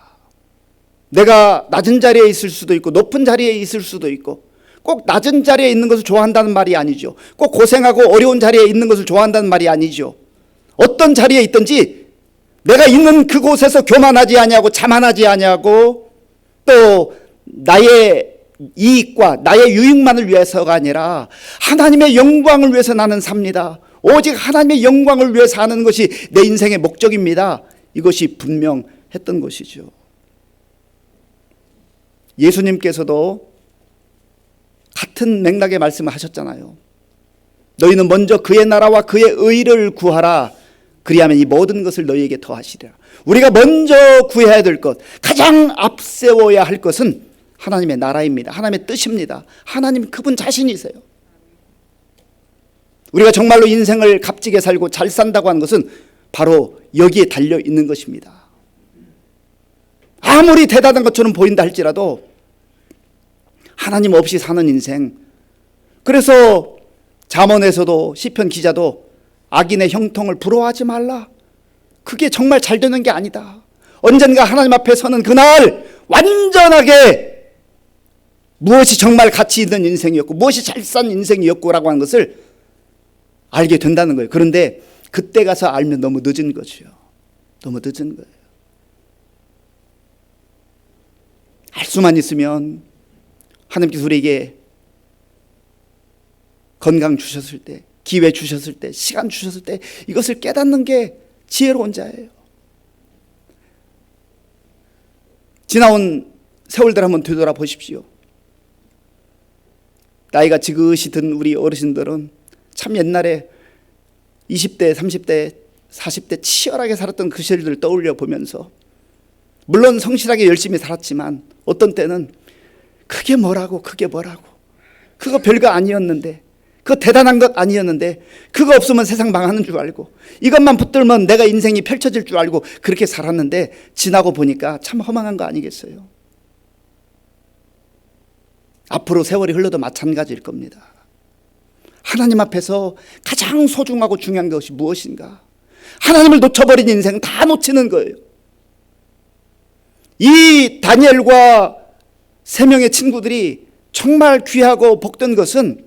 내가 낮은 자리에 있을 수도 있고 높은 자리에 있을 수도 있고 꼭 낮은 자리에 있는 것을 좋아한다는 말이 아니죠. 꼭 고생하고 어려운 자리에 있는 것을 좋아한다는 말이 아니죠. 어떤 자리에 있든지 내가 있는 그곳에서 교만하지 아니하고 자만하지 아니하고 또 나의 이익과 나의 유익만을 위해서가 아니라 하나님의 영광을 위해서 나는 삽니다. 오직 하나님의 영광을 위해 사는 것이 내 인생의 목적입니다. 이것이 분명했던 것이죠. 예수님께서도 같은 맥락의 말씀을 하셨잖아요. 너희는 먼저 그의 나라와 그의 의를 구하라. 그리하면 이 모든 것을 너희에게 더하시리라. 우리가 먼저 구해야 될 것, 가장 앞세워야 할 것은 하나님의 나라입니다. 하나님의 뜻입니다. 하나님 그분 자신이세요. 우리가 정말로 인생을 값지게 살고 잘 산다고 하는 것은 바로 여기에 달려 있는 것입니다. 아무리 대단한 것처럼 보인다 할지라도 하나님 없이 사는 인생. 그래서 잠언에서도 시편 기자도 악인의 형통을 부러워하지 말라. 그게 정말 잘 되는 게 아니다. 언젠가 하나님 앞에 서는 그날 완전하게 무엇이 정말 가치 있는 인생이었고 무엇이 잘 산 인생이었고라고 하는 것을 알게 된다는 거예요. 그런데 그때 가서 알면 너무 늦은 거죠. 너무 늦은 거예요. 알 수만 있으면 하나님께서 우리에게 건강 주셨을 때, 기회 주셨을 때, 시간 주셨을 때 이것을 깨닫는 게 지혜로운 자예요. 지나온 세월들 한번 되돌아보십시오. 나이가 지긋이 든 우리 어르신들은 참 옛날에 20대, 30대, 40대 치열하게 살았던 그 시절들을 떠올려 보면서 물론 성실하게 열심히 살았지만 어떤 때는 그게 뭐라고 그거 별거 아니었는데 그거 대단한 것 아니었는데 그거 없으면 세상 망하는 줄 알고 이것만 붙들면 내가 인생이 펼쳐질 줄 알고 그렇게 살았는데 지나고 보니까 참 허망한 거 아니겠어요? 앞으로 세월이 흘러도 마찬가지일 겁니다. 하나님 앞에서 가장 소중하고 중요한 것이 무엇인가? 하나님을 놓쳐버린 인생 다 놓치는 거예요. 이 다니엘과 세 명의 친구들이 정말 귀하고 복된 것은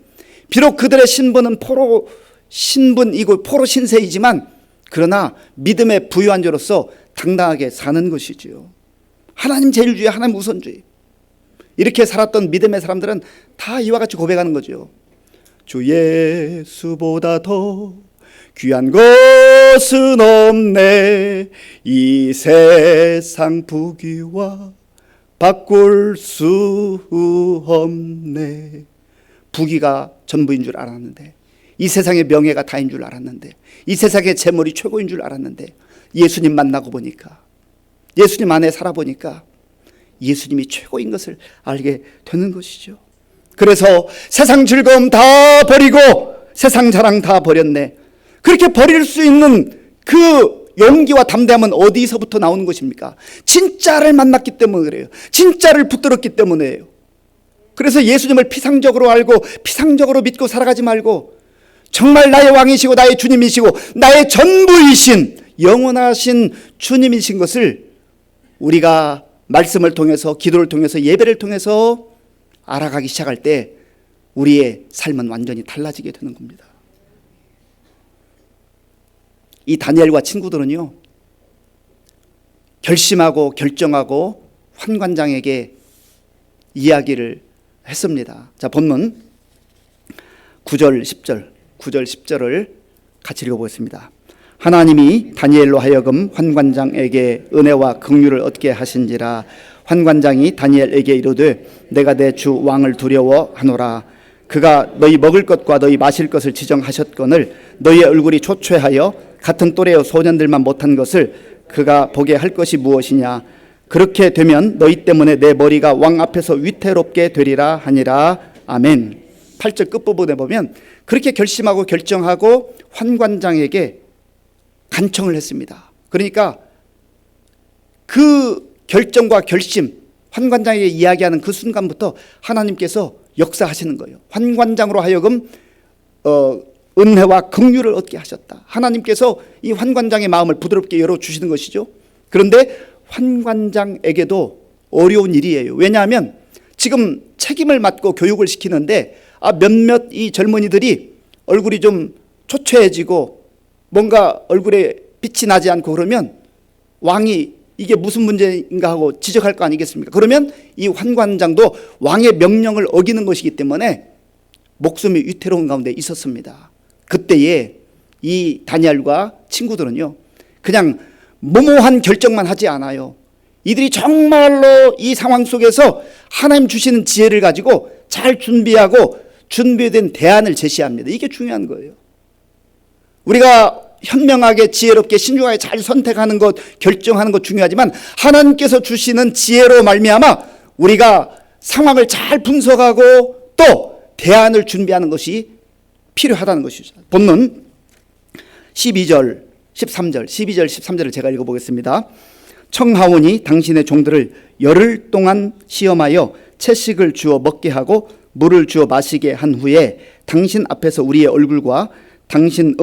비록 그들의 신분은 포로 신분이고 포로 신세이지만 그러나 믿음의 부유한 자로서 당당하게 사는 것이지요. 하나님 제일주의, 하나님 우선주의. 이렇게 살았던 믿음의 사람들은 다 이와 같이 고백하는 거죠. 주 예수보다 더 귀한 것은 없네. 이 세상 부귀와 바꿀 수 없네. 부귀가 전부인 줄 알았는데, 이 세상의 명예가 다인 줄 알았는데, 이 세상의 재물이 최고인 줄 알았는데, 예수님 만나고 보니까, 예수님 안에 살아보니까 예수님이 최고인 것을 알게 되는 것이죠. 그래서 세상 즐거움 다 버리고 세상 자랑 다 버렸네. 그렇게 버릴 수 있는 그 용기와 담대함은 어디서부터 나오는 것입니까? 진짜를 만났기 때문에 그래요. 진짜를 붙들었기 때문에요. 그래서 예수님을 피상적으로 알고 피상적으로 믿고 살아가지 말고 정말 나의 왕이시고 나의 주님이시고 나의 전부이신 영원하신 주님이신 것을 우리가 말씀을 통해서, 기도를 통해서, 예배를 통해서 알아가기 시작할 때 우리의 삶은 완전히 달라지게 되는 겁니다. 이 다니엘과 친구들은요, 결심하고 결정하고 환관장에게 이야기를 했습니다. 자, 본문 9절 10절을 같이 읽어보겠습니다. 하나님이 다니엘로 하여금 환관장에게 은혜와 긍휼을 얻게 하신지라. 환관장이 다니엘에게 이르되 내가 내 주 왕을 두려워하노라. 그가 너희 먹을 것과 너희 마실 것을 지정하셨거늘 너희의 얼굴이 초췌하여 같은 또래의 소년들만 못한 것을 그가 보게 할 것이 무엇이냐. 그렇게 되면 너희 때문에 내 머리가 왕 앞에서 위태롭게 되리라 하니라. 아멘. 8절 끝부분에 보면 그렇게 결심하고 결정하고 환관장에게 간청을 했습니다. 그러니까 그 결정과 결심, 환관장에게 이야기하는 그 순간부터 하나님께서 역사하시는 거예요. 환관장으로 하여금 은혜와 긍휼을 얻게 하셨다. 하나님께서 이 환관장의 마음을 부드럽게 열어주시는 것이죠. 그런데 환관장에게도 어려운 일이에요. 왜냐하면 지금 책임을 맡고 교육을 시키는데 몇몇 이 젊은이들이 얼굴이 좀 초췌해지고 뭔가 얼굴에 빛이 나지 않고 그러면 왕이 이게 무슨 문제인가 하고 지적할 거 아니겠습니까? 그러면 이 환관장도 왕의 명령을 어기는 것이기 때문에 목숨이 위태로운 가운데 있었습니다. 그때에 이 다니엘과 친구들은요, 그냥 모모한 결정만 하지 않아요. 이들이 정말로 이 상황 속에서 하나님 주시는 지혜를 가지고 잘 준비하고 준비된 대안을 제시합니다. 이게 중요한 거예요. 우리가 현명하게 지혜롭게 신중하게 잘 선택하는 것, 결정하는 것 중요하지만 하나님께서 주시는 지혜로 말미암아 우리가 상황을 잘 분석하고 또 대안을 준비하는 것이 필요하다는 것이죠. 본문 12절 13절을 제가 읽어보겠습니다. 청하오니 당신의 종들을 열흘 동안 시험하여 채식을 주어 먹게 하고 물을 주어 마시게 한 후에 당신 앞에서 우리의 얼굴과 당신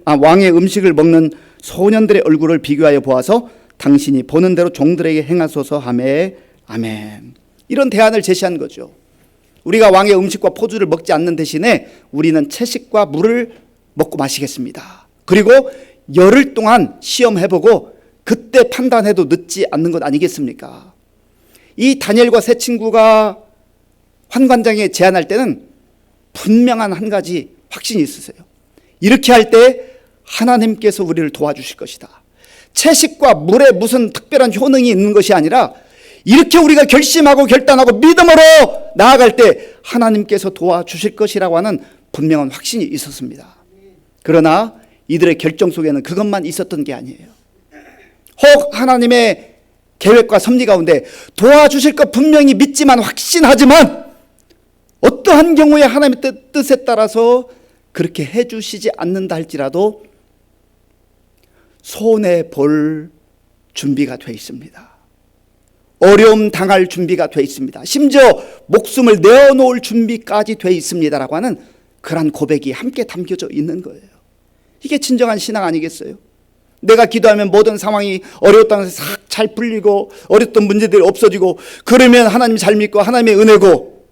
왕의 음식을 먹는 소년들의 얼굴을 비교하여 보아서 당신이 보는 대로 종들에게 행하소서 하매. 아멘. 이런 대안을 제시한 거죠. 우리가 왕의 음식과 포도주를 먹지 않는 대신에 우리는 채식과 물을 먹고 마시겠습니다. 그리고 열흘 동안 시험해보고 그때 판단해도 늦지 않는 것 아니겠습니까? 이 다니엘과 세 친구가 환관장에 제안할 때는 분명한 한 가지 확신이 있으세요. 이렇게 할 때 하나님께서 우리를 도와주실 것이다. 채식과 물에 무슨 특별한 효능이 있는 것이 아니라 이렇게 우리가 결심하고 결단하고 믿음으로 나아갈 때 하나님께서 도와주실 것이라고 하는 분명한 확신이 있었습니다. 그러나 이들의 결정 속에는 그것만 있었던 게 아니에요. 혹 하나님의 계획과 섭리 가운데 도와주실 것 분명히 믿지만 확신하지만 어떠한 경우에 하나님의 뜻에 따라서 그렇게 해주시지 않는다 할지라도 손해볼 준비가 되어 있습니다. 어려움 당할 준비가 되어 있습니다. 심지어 목숨을 내어놓을 준비까지 되어 있습니다라고 하는 그러한 고백이 함께 담겨져 있는 거예요. 이게 진정한 신앙 아니겠어요? 내가 기도하면 모든 상황이 어려웠다는 것이 싹 잘 풀리고 어렸던 문제들이 없어지고, 그러면 하나님 잘 믿고 하나님의 은혜고,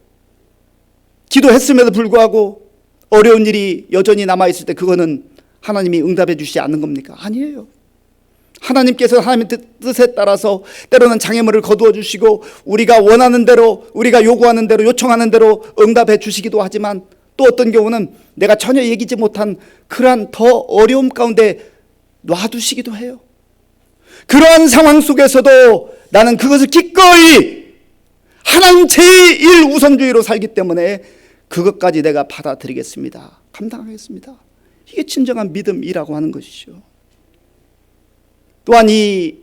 기도했음에도 불구하고 어려운 일이 여전히 남아있을 때 그거는 하나님이 응답해 주시지 않는 겁니까? 아니에요. 하나님께서 하나님의 뜻에 따라서 때로는 장애물을 거두어 주시고 우리가 원하는 대로, 우리가 요구하는 대로, 요청하는 대로 응답해 주시기도 하지만, 또 어떤 경우는 내가 전혀 얘기지 못한 그러한 더 어려움 가운데 놔두시기도 해요. 그러한 상황 속에서도 나는 그것을 기꺼이 하나님 제일 우선주의로 살기 때문에 그것까지 내가 받아들이겠습니다. 감당하겠습니다. 이게 진정한 믿음이라고 하는 것이죠. 또한 이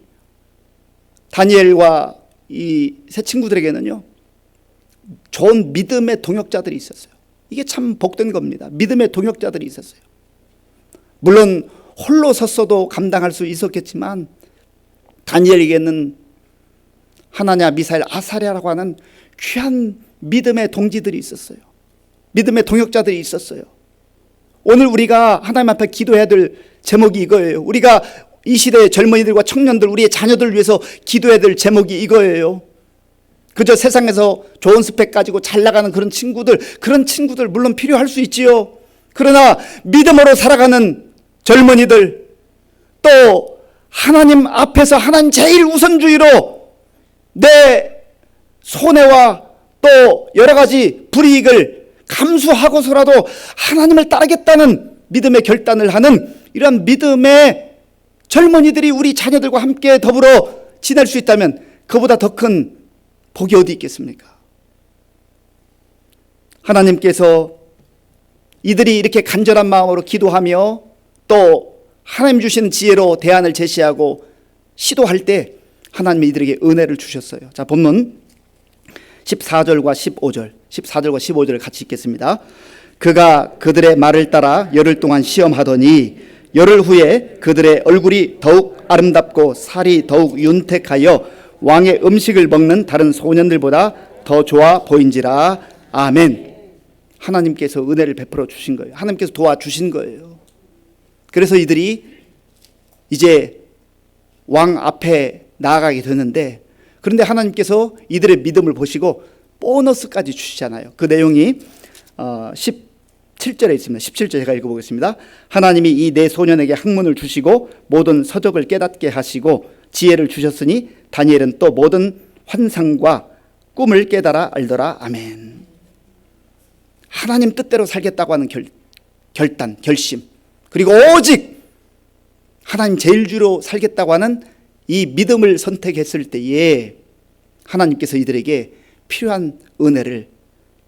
다니엘과 이 세 친구들에게는요, 좋은 믿음의 동역자들이 있었어요. 이게 참 복된 겁니다. 믿음의 동역자들이 있었어요. 물론 홀로 섰어도 감당할 수 있었겠지만 다니엘에게는 하나냐, 미사엘, 아사랴라고 하는 귀한 믿음의 동지들이 있었어요. 믿음의 동역자들이 있었어요. 오늘 우리가 하나님 앞에 기도해야 될 제목이 이거예요. 우리가 이 시대의 젊은이들과 청년들, 우리의 자녀들을 위해서 기도해야 될 제목이 이거예요. 그저 세상에서 좋은 스펙 가지고 잘 나가는 그런 친구들 물론 필요할 수 있지요. 그러나 믿음으로 살아가는 젊은이들, 또 하나님 앞에서 하나님 제일 우선주의로 내 손해와 또 여러 가지 불이익을 감수하고서라도 하나님을 따르겠다는 믿음의 결단을 하는 이러한 믿음의 젊은이들이 우리 자녀들과 함께 더불어 지낼 수 있다면 그보다 더 큰 복이 어디 있겠습니까? 하나님께서 이들이 이렇게 간절한 마음으로 기도하며 또 하나님 주신 지혜로 대안을 제시하고 시도할 때 하나님이 이들에게 은혜를 주셨어요. 자, 본문 14절과 15절을 같이 읽겠습니다. 그가 그들의 말을 따라 열흘 동안 시험하더니 열흘 후에 그들의 얼굴이 더욱 아름답고 살이 더욱 윤택하여 왕의 음식을 먹는 다른 소년들보다 더 좋아 보인지라. 아멘. 하나님께서 은혜를 베풀어 주신 거예요. 하나님께서 도와주신 거예요. 그래서 이들이 이제 왕 앞에 나아가게 되는데, 그런데 하나님께서 이들의 믿음을 보시고 보너스까지 주시잖아요. 그 내용이 17절에 있습니다. 17절 제가 읽어보겠습니다. 하나님이 이 네 소년에게 학문을 주시고 모든 서적을 깨닫게 하시고 지혜를 주셨으니 다니엘은 또 모든 환상과 꿈을 깨달아 알더라. 아멘. 하나님 뜻대로 살겠다고 하는 결단, 결심, 그리고 오직 하나님 제일주로 살겠다고 하는 이 믿음을 선택했을 때에 하나님께서 이들에게 필요한 은혜를,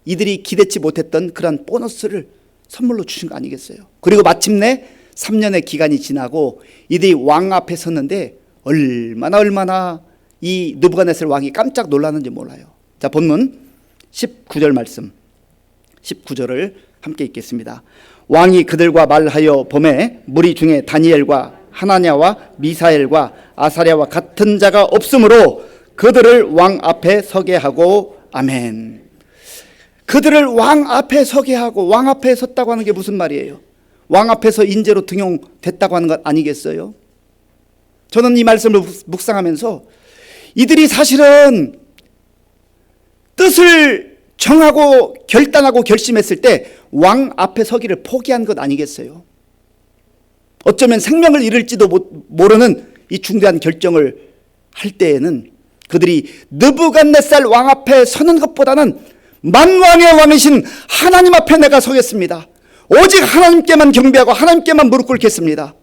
이들이 기대치 못했던 그런 보너스를 선물로 주신 거 아니겠어요? 그리고 마침내 3년의 기간이 지나고 이들이 왕 앞에 섰는데 얼마나 이 느부갓네살 왕이 깜짝 놀랐는지 몰라요. 자, 본문 19절 말씀, 19절을 함께 읽겠습니다. 왕이 그들과 말하여 보매 무리 중에 다니엘과 하나냐와 미사엘과 아사랴와 같은 자가 없으므로 그들을 왕 앞에 서게 하고. 아멘. 그들을 왕 앞에 서게 하고, 왕 앞에 섰다고 하는 게 무슨 말이에요? 왕 앞에서 인재로 등용됐다고 하는 것 아니겠어요? 저는 이 말씀을 묵상하면서 이들이 사실은 뜻을 정하고 결단하고 결심했을 때 왕 앞에 서기를 포기한 것 아니겠어요? 어쩌면 생명을 잃을지도 모르는 이 중대한 결정을 할 때에는 그들이 느부갓네살 왕 앞에 서는 것보다는 만왕의 왕이신 하나님 앞에 내가 서겠습니다. 오직 하나님께만 경배하고 하나님께만 무릎 꿇겠습니다.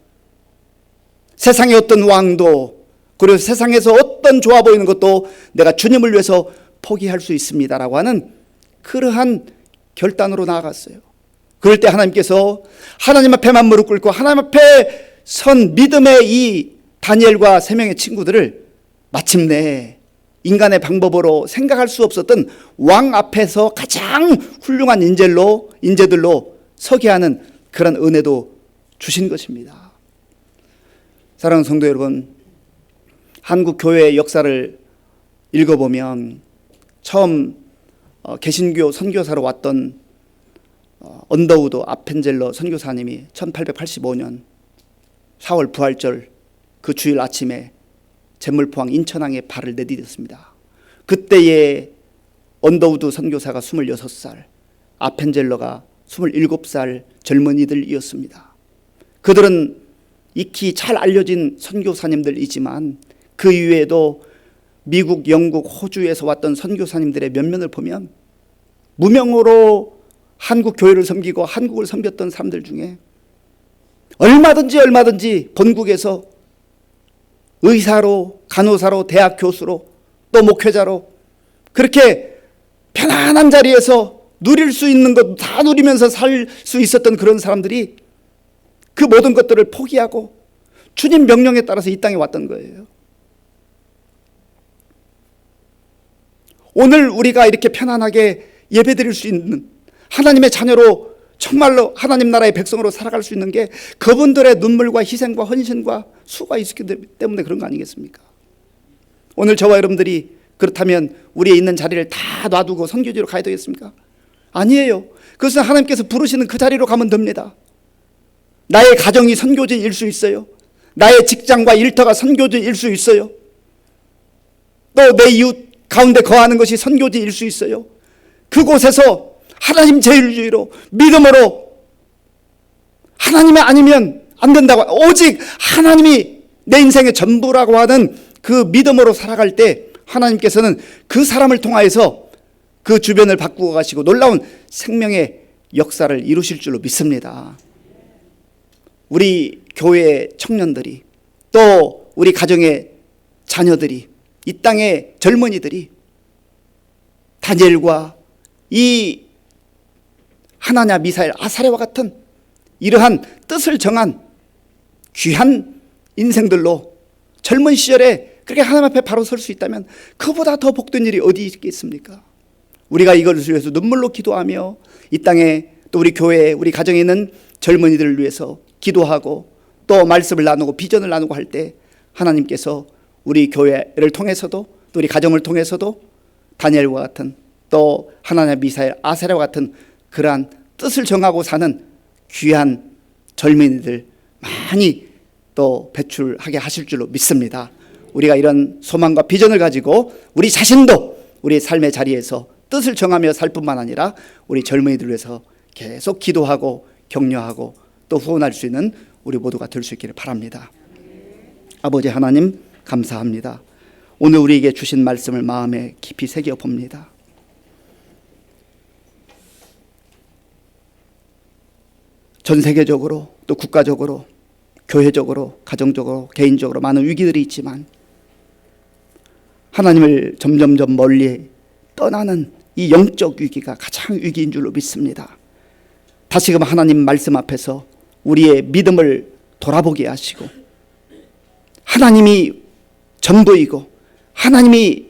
세상의 어떤 왕도, 그리고 세상에서 어떤 좋아 보이는 것도 내가 주님을 위해서 포기할 수 있습니다라고 하는 그러한 결단으로 나아갔어요. 그럴 때 하나님께서 하나님 앞에만 무릎 꿇고 하나님 앞에 선 믿음의 이 다니엘과 세 명의 친구들을 마침내 인간의 방법으로 생각할 수 없었던 왕 앞에서 가장 훌륭한 인재들로 서게 하는 그런 은혜도 주신 것입니다. 사랑하는 성도 여러분, 한국 교회의 역사를 읽어보면 처음 개신교 선교사로 왔던 언더우드 아펜젤러 선교사님이 1885년 4월 부활절 그 주일 아침에 제물포항 인천항에 발을 내디뎠습니다. 그때의 언더우드 선교사가 26살, 아펜젤러가 27살 젊은이들이었습니다. 그들은 익히 잘 알려진 선교사님들이지만 그 이외에도 미국, 영국, 호주에서 왔던 선교사님들의 면면을 보면 무명으로 한국 교회를 섬기고 한국을 섬겼던 사람들 중에 얼마든지 본국에서 의사로, 간호사로, 대학 교수로, 또 목회자로 그렇게 편안한 자리에서 누릴 수 있는 것 다 누리면서 살 수 있었던 그런 사람들이 그 모든 것들을 포기하고 주님 명령에 따라서 이 땅에 왔던 거예요. 오늘 우리가 이렇게 편안하게 예배드릴 수 있는 하나님의 자녀로 정말로 하나님 나라의 백성으로 살아갈 수 있는 게 그분들의 눈물과 희생과 헌신과 수고가 있었기 때문에 그런 거 아니겠습니까? 오늘 저와 여러분들이 그렇다면 우리의 있는 자리를 다 놔두고 선교지로 가야 되겠습니까? 아니에요. 그것은 하나님께서 부르시는 그 자리로 가면 됩니다. 나의 가정이 선교지일 수 있어요. 나의 직장과 일터가 선교지일 수 있어요. 또 내 이웃 가운데 거하는 것이 선교지일 수 있어요. 그곳에서 하나님 제일주의로 믿음으로 하나님이 아니면 안 된다고, 오직 하나님이 내 인생의 전부라고 하는 그 믿음으로 살아갈 때 하나님께서는 그 사람을 통하여서 그 주변을 바꾸어 가시고 놀라운 생명의 역사를 이루실 줄로 믿습니다. 우리 교회 청년들이, 또 우리 가정의 자녀들이, 이 땅의 젊은이들이 다니엘과 이 하나냐, 미사엘, 아사랴와 같은 이러한 뜻을 정한 귀한 인생들로 젊은 시절에 그렇게 하나님 앞에 바로 설 수 있다면 그보다 더 복된 일이 어디 있겠습니까? 우리가 이것을 위해서 눈물로 기도하며 이 땅에 또 우리 교회에, 우리 가정에 있는 젊은이들을 위해서 기도하고 또 말씀을 나누고 비전을 나누고 할 때 하나님께서 우리 교회를 통해서도 또 우리 가정을 통해서도 다니엘과 같은 또 하나냐, 미사엘, 아사랴와 같은 그러한 뜻을 정하고 사는 귀한 젊은이들 많이 또 배출하게 하실 줄로 믿습니다. 우리가 이런 소망과 비전을 가지고 우리 자신도 우리 삶의 자리에서 뜻을 정하며 살 뿐만 아니라 우리 젊은이들을 위해서 계속 기도하고 격려하고 또 후원할 수 있는 우리 모두가 될 수 있기를 바랍니다. 아버지 하나님 감사합니다. 오늘 우리에게 주신 말씀을 마음에 깊이 새겨 봅니다. 전 세계적으로 또 국가적으로 교회적으로 가정적으로 개인적으로 많은 위기들이 있지만 하나님을 점점점 멀리 떠나는 이 영적 위기가 가장 위기인 줄로 믿습니다. 다시금 하나님 말씀 앞에서 우리의 믿음을 돌아보게 하시고 하나님이 전부이고 하나님이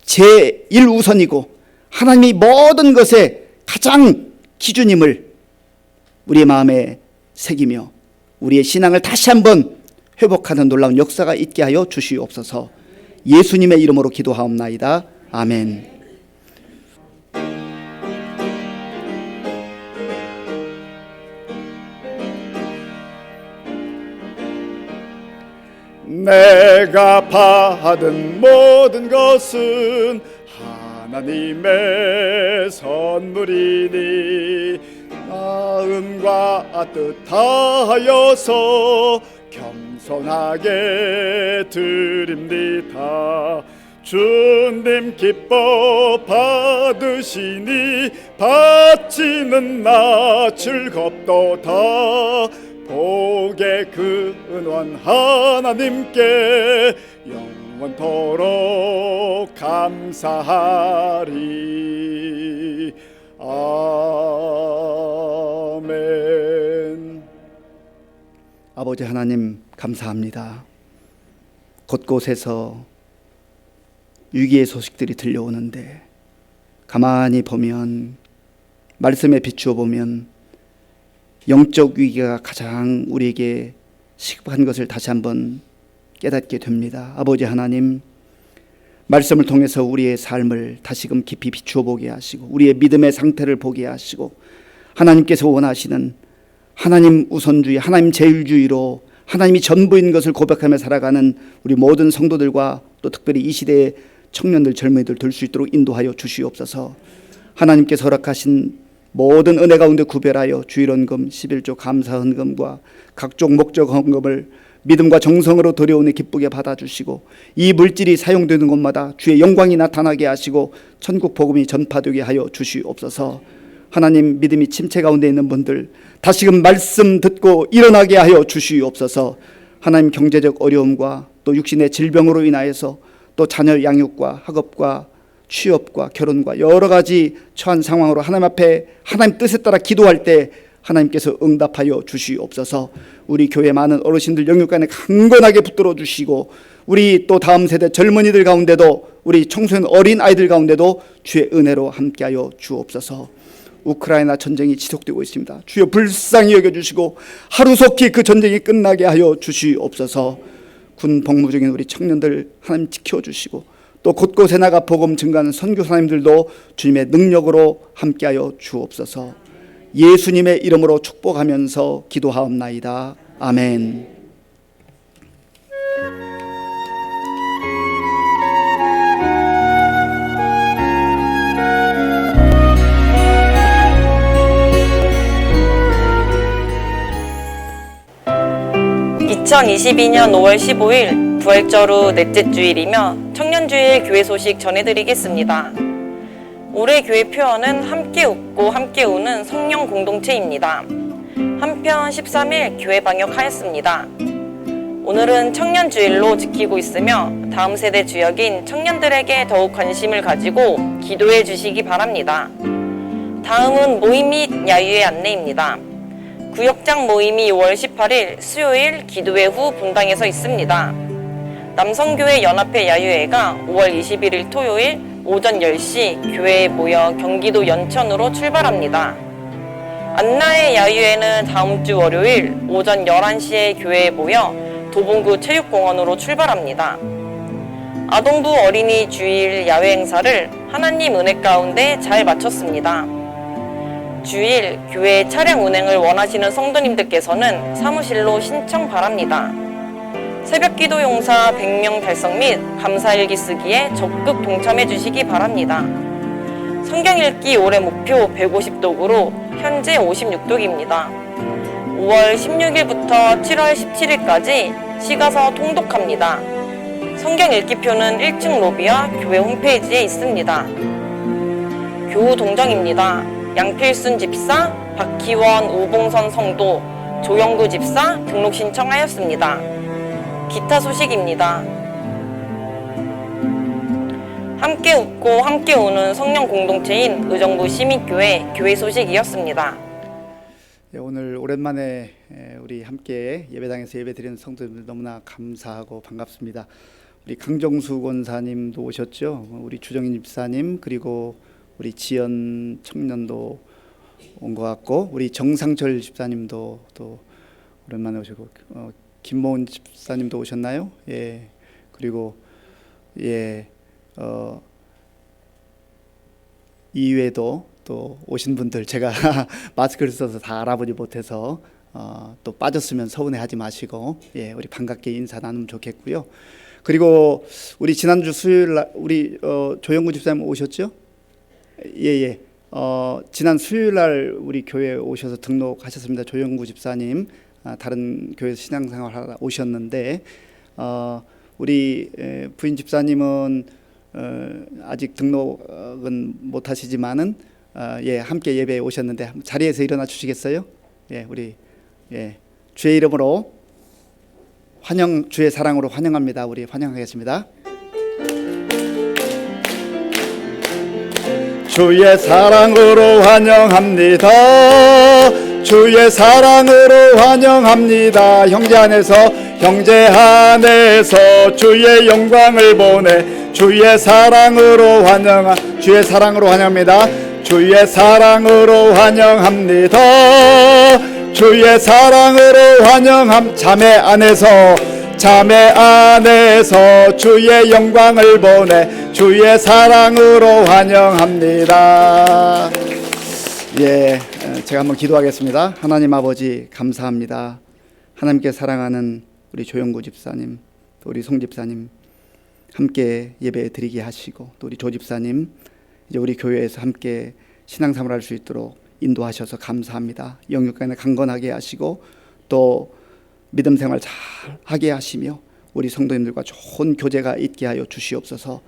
제1우선이고 하나님이 모든 것의 가장 기준임을 우리의 마음에 새기며 우리의 신앙을 다시 한번 회복하는 놀라운 역사가 있게 하여 주시옵소서. 예수님의 이름으로 기도하옵나이다. 아멘. 내가 받은 모든 것은 하나님의 선물이니 마음과 뜻하여서 겸손하게 드립니다. 주님 기뻐 받으시니 바치는 나 즐겁도다. 복의 근원 하나님께 영원토록 감사하리. 아멘. 아버지 하나님 감사합니다. 곳곳에서 위기의 소식들이 들려오는데 가만히 보면, 말씀에 비추어 보면 영적 위기가 가장 우리에게 시급한 것을 다시 한번 깨닫게 됩니다. 아버지 하나님, 말씀을 통해서 우리의 삶을 다시금 깊이 비추어 보게 하시고 우리의 믿음의 상태를 보게 하시고 하나님께서 원하시는 하나님 우선주의, 하나님 제일주의로 하나님이 전부인 것을 고백하며 살아가는 우리 모든 성도들과 또 특별히 이 시대의 청년들, 젊은이들 될 수 있도록 인도하여 주시옵소서. 하나님께서 허락하신 모든 은혜 가운데 구별하여 주일헌금, 11조 감사헌금과 각종 목적 헌금을 믿음과 정성으로 드려오니 기쁘게 받아주시고 이 물질이 사용되는 곳마다 주의 영광이 나타나게 하시고 천국 복음이 전파되게 하여 주시옵소서. 하나님, 믿음이 침체 가운데 있는 분들 다시금 말씀 듣고 일어나게 하여 주시옵소서. 하나님, 경제적 어려움과 또 육신의 질병으로 인하여서 또 자녀 양육과 학업과 취업과 결혼과 여러 가지 처한 상황으로 하나님 앞에 하나님 뜻에 따라 기도할 때 하나님께서 응답하여 주시옵소서. 우리 교회 많은 어르신들 영육간에 강건하게 붙들어 주시고 우리 또 다음 세대 젊은이들 가운데도 우리 청소년 어린 아이들 가운데도 주의 은혜로 함께하여 주옵소서. 우크라이나 전쟁이 지속되고 있습니다. 주여 불쌍히 여겨주시고 하루속히 그 전쟁이 끝나게 하여 주시옵소서. 군 복무 중인 우리 청년들 하나님 지켜주시고 또 곳곳에 나가 복음 증가하는 선교사님들도 주님의 능력으로 함께하여 주옵소서. 예수님의 이름으로 축복하면서 기도하옵나이다. 아멘. (2022년 5월 15일) 부활절 후 넷째 주일이며 청년주일 교회 소식 전해드리겠습니다. 올해 교회 표어는 함께 웃고 함께 우는 성령 공동체입니다. 한편 13일 교회 방역하였습니다. 오늘은 청년주일로 지키고 있으며 다음 세대 주역인 청년들에게 더욱 관심을 가지고 기도해 주시기 바랍니다. 다음은 모임 및 야유의 안내입니다. 구역장 모임이 5월 18일 수요일 기도회 후 분당에서 있습니다. 남성교회 연합회 야유회가 5월 21일 토요일 오전 10시 교회에 모여 경기도 연천으로 출발합니다. 안나의 야유회는 다음 주 월요일 오전 11시에 교회에 모여 도봉구 체육공원으로 출발합니다. 아동부 어린이 주일 야외 행사를 하나님 은혜 가운데 잘 마쳤습니다. 주일 교회 차량 운행을 원하시는 성도님들께서는 사무실로 신청 바랍니다. 새벽기도 용사 100명 달성 및 감사일기 쓰기에 적극 동참해 주시기 바랍니다. 성경 읽기 올해 목표 150독으로 현재 56독입니다. 5월 16일부터 7월 17일까지 시가서 통독합니다. 성경 읽기표는 1층 로비와 교회 홈페이지에 있습니다. 교우 동정입니다. 양필순 집사, 박희원, 우봉선 성도, 조영구 집사 등록 신청하였습니다. 기타 소식입니다. 함께 웃고 함께 우는 성령 공동체인 의정부 시민교회 교회 소식이었습니다. 오늘 오랜만에 우리 함께 예배당에서 예배드리는 성도님들 너무나 감사하고 반갑습니다. 우리 강정수 권사님도 오셨죠. 우리 주정인 집사님, 그리고 우리 지연 청년도 온 것 같고 우리 정상철 집사님도 또 오랜만에 오시고 김모은 집사님도 오셨나요? 예. 그리고 이외에도 또 오신 분들 제가 마스크를 써서 다 알아보지 못해서 또 빠졌으면 서운해하지 마시고 우리 반갑게 인사 나누면 좋겠고요. 그리고 우리 지난주 수요일 날 우리 조영구 집사님 오셨죠? 예. 지난 수요일 날 우리 교회에 오셔서 등록하셨습니다. 조영구 집사님 다른 교회에서 신앙생활 하러 오셨는데 우리 부인 집사님은 아직 등록은 못 하시지만은 함께 예배에 오셨는데 자리에서 일어나 주시겠어요? 우리 주의 이름으로 주의 사랑으로 환영합니다. 우리 환영하겠습니다. 주의 사랑으로 환영합니다. 주의 사랑으로 환영합니다. 형제 안에서 형제 안에서 주의 영광을 보내 주의 사랑으로 환영합니다. 주의 사랑으로 환영합니다. 주의 사랑으로 자매 안에서 주의 영광을 보내 주의 사랑으로 환영합니다. 예, 제가 한번 기도하겠습니다. 하나님 아버지 감사합니다. 하나님께 사랑하는 우리 조영구 집사님, 또 우리 송 집사님 함께 예배 드리게 하시고, 또 우리 조 집사님 이제 우리 교회에서 함께 신앙생활 할 수 있도록 인도하셔서 감사합니다. 영육간에 강건하게 하시고 또 믿음 생활 잘 하게 하시며 우리 성도님들과 좋은 교제가 있게 하여 주시옵소서.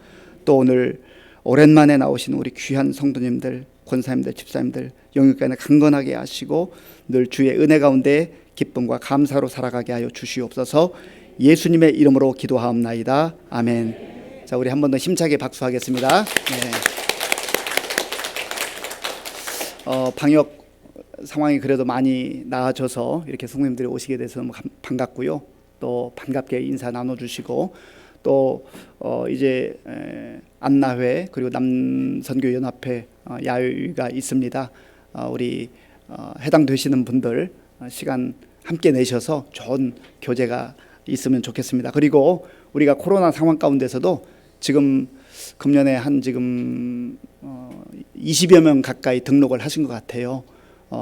또 오늘 오랜만에 나오신 우리 귀한 성도님들, 권사님들, 집사님들 영육간에 강건하게 하시고 늘 주의 은혜 가운데 기쁨과 감사로 살아가게 하여 주시옵소서. 예수님의 이름으로 기도하옵나이다. 아멘. 자, 우리 한 번 더 힘차게 박수하겠습니다. 네. 방역 상황이 그래도 많이 나아져서 이렇게 성도님들이 오시게 돼서 너무 반갑고요. 또 반갑게 인사 나눠주시고 또 이제 안나회 그리고 남선교연합회 야유가 있습니다. 우리 해당되시는 분들 시간 함께 내셔서 좋은 교제가 있으면 좋겠습니다. 그리고 우리가 코로나 상황 가운데서도 지금 금년에 한 지금 20여 명 가까이 등록을 하신 것 같아요.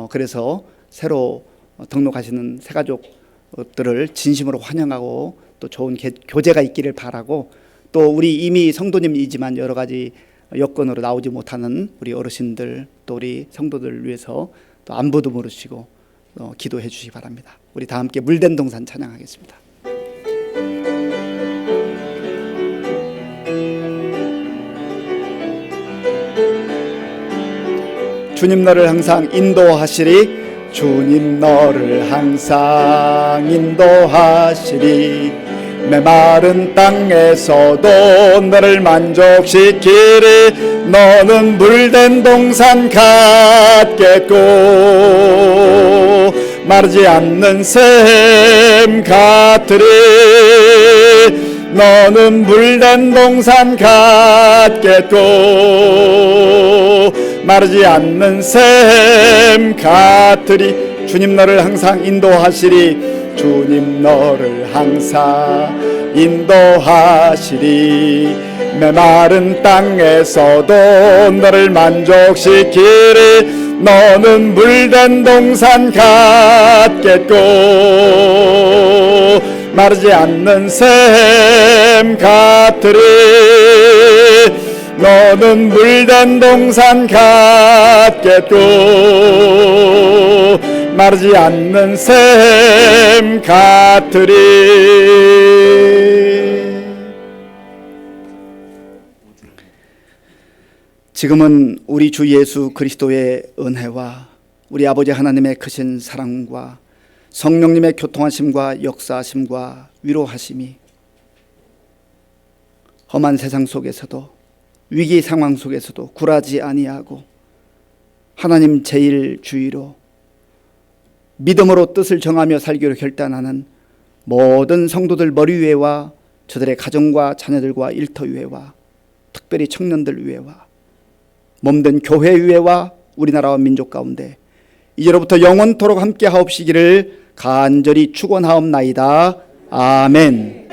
그래서 새로 등록하시는 새가족들을 진심으로 환영하고 또 좋은 교제가 있기를 바라고, 또 우리 이미 성도님이지만 여러 가지 여건으로 나오지 못하는 우리 어르신들 또 우리 성도들을 위해서 또 안부도 물으시고 기도해 주시기 바랍니다. 우리 다 함께 물된 동산 찬양하겠습니다. 주님 너를 항상 인도하시리. 주님 너를 항상 인도하시리. 메마른 땅에서도 너를 만족시키리. 너는 물된 동산 같겠고 마르지 않는 샘 같으리. 너는 물된 동산 같겠고 마르지 않는 샘 같으리. 주님 너를 항상 인도하시리. 주님 너를 항상 인도하시리. 메마른 땅에서도 너를 만족시키리. 너는 물된 동산 같겠고 마르지 않는 샘 같으리. 너는 물된 동산 같겠고 마르지 않는 샘 같으리. 지금은 우리 주 예수 그리스도의 은혜와 우리 아버지 하나님의 크신 사랑과 성령님의 교통하심과 역사하심과 위로하심이 험한 세상 속에서도 위기 상황 속에서도 굴하지 아니하고 하나님 제일주의로 믿음으로 뜻을 정하며 살기로 결단하는 모든 성도들 머리 위에와 저들의 가정과 자녀들과 일터 위에와 특별히 청년들 위에와 몸된 교회 위에와 우리나라와 민족 가운데 이제로부터 영원토록 함께 하옵시기를 간절히 축원하옵나이다. 아멘.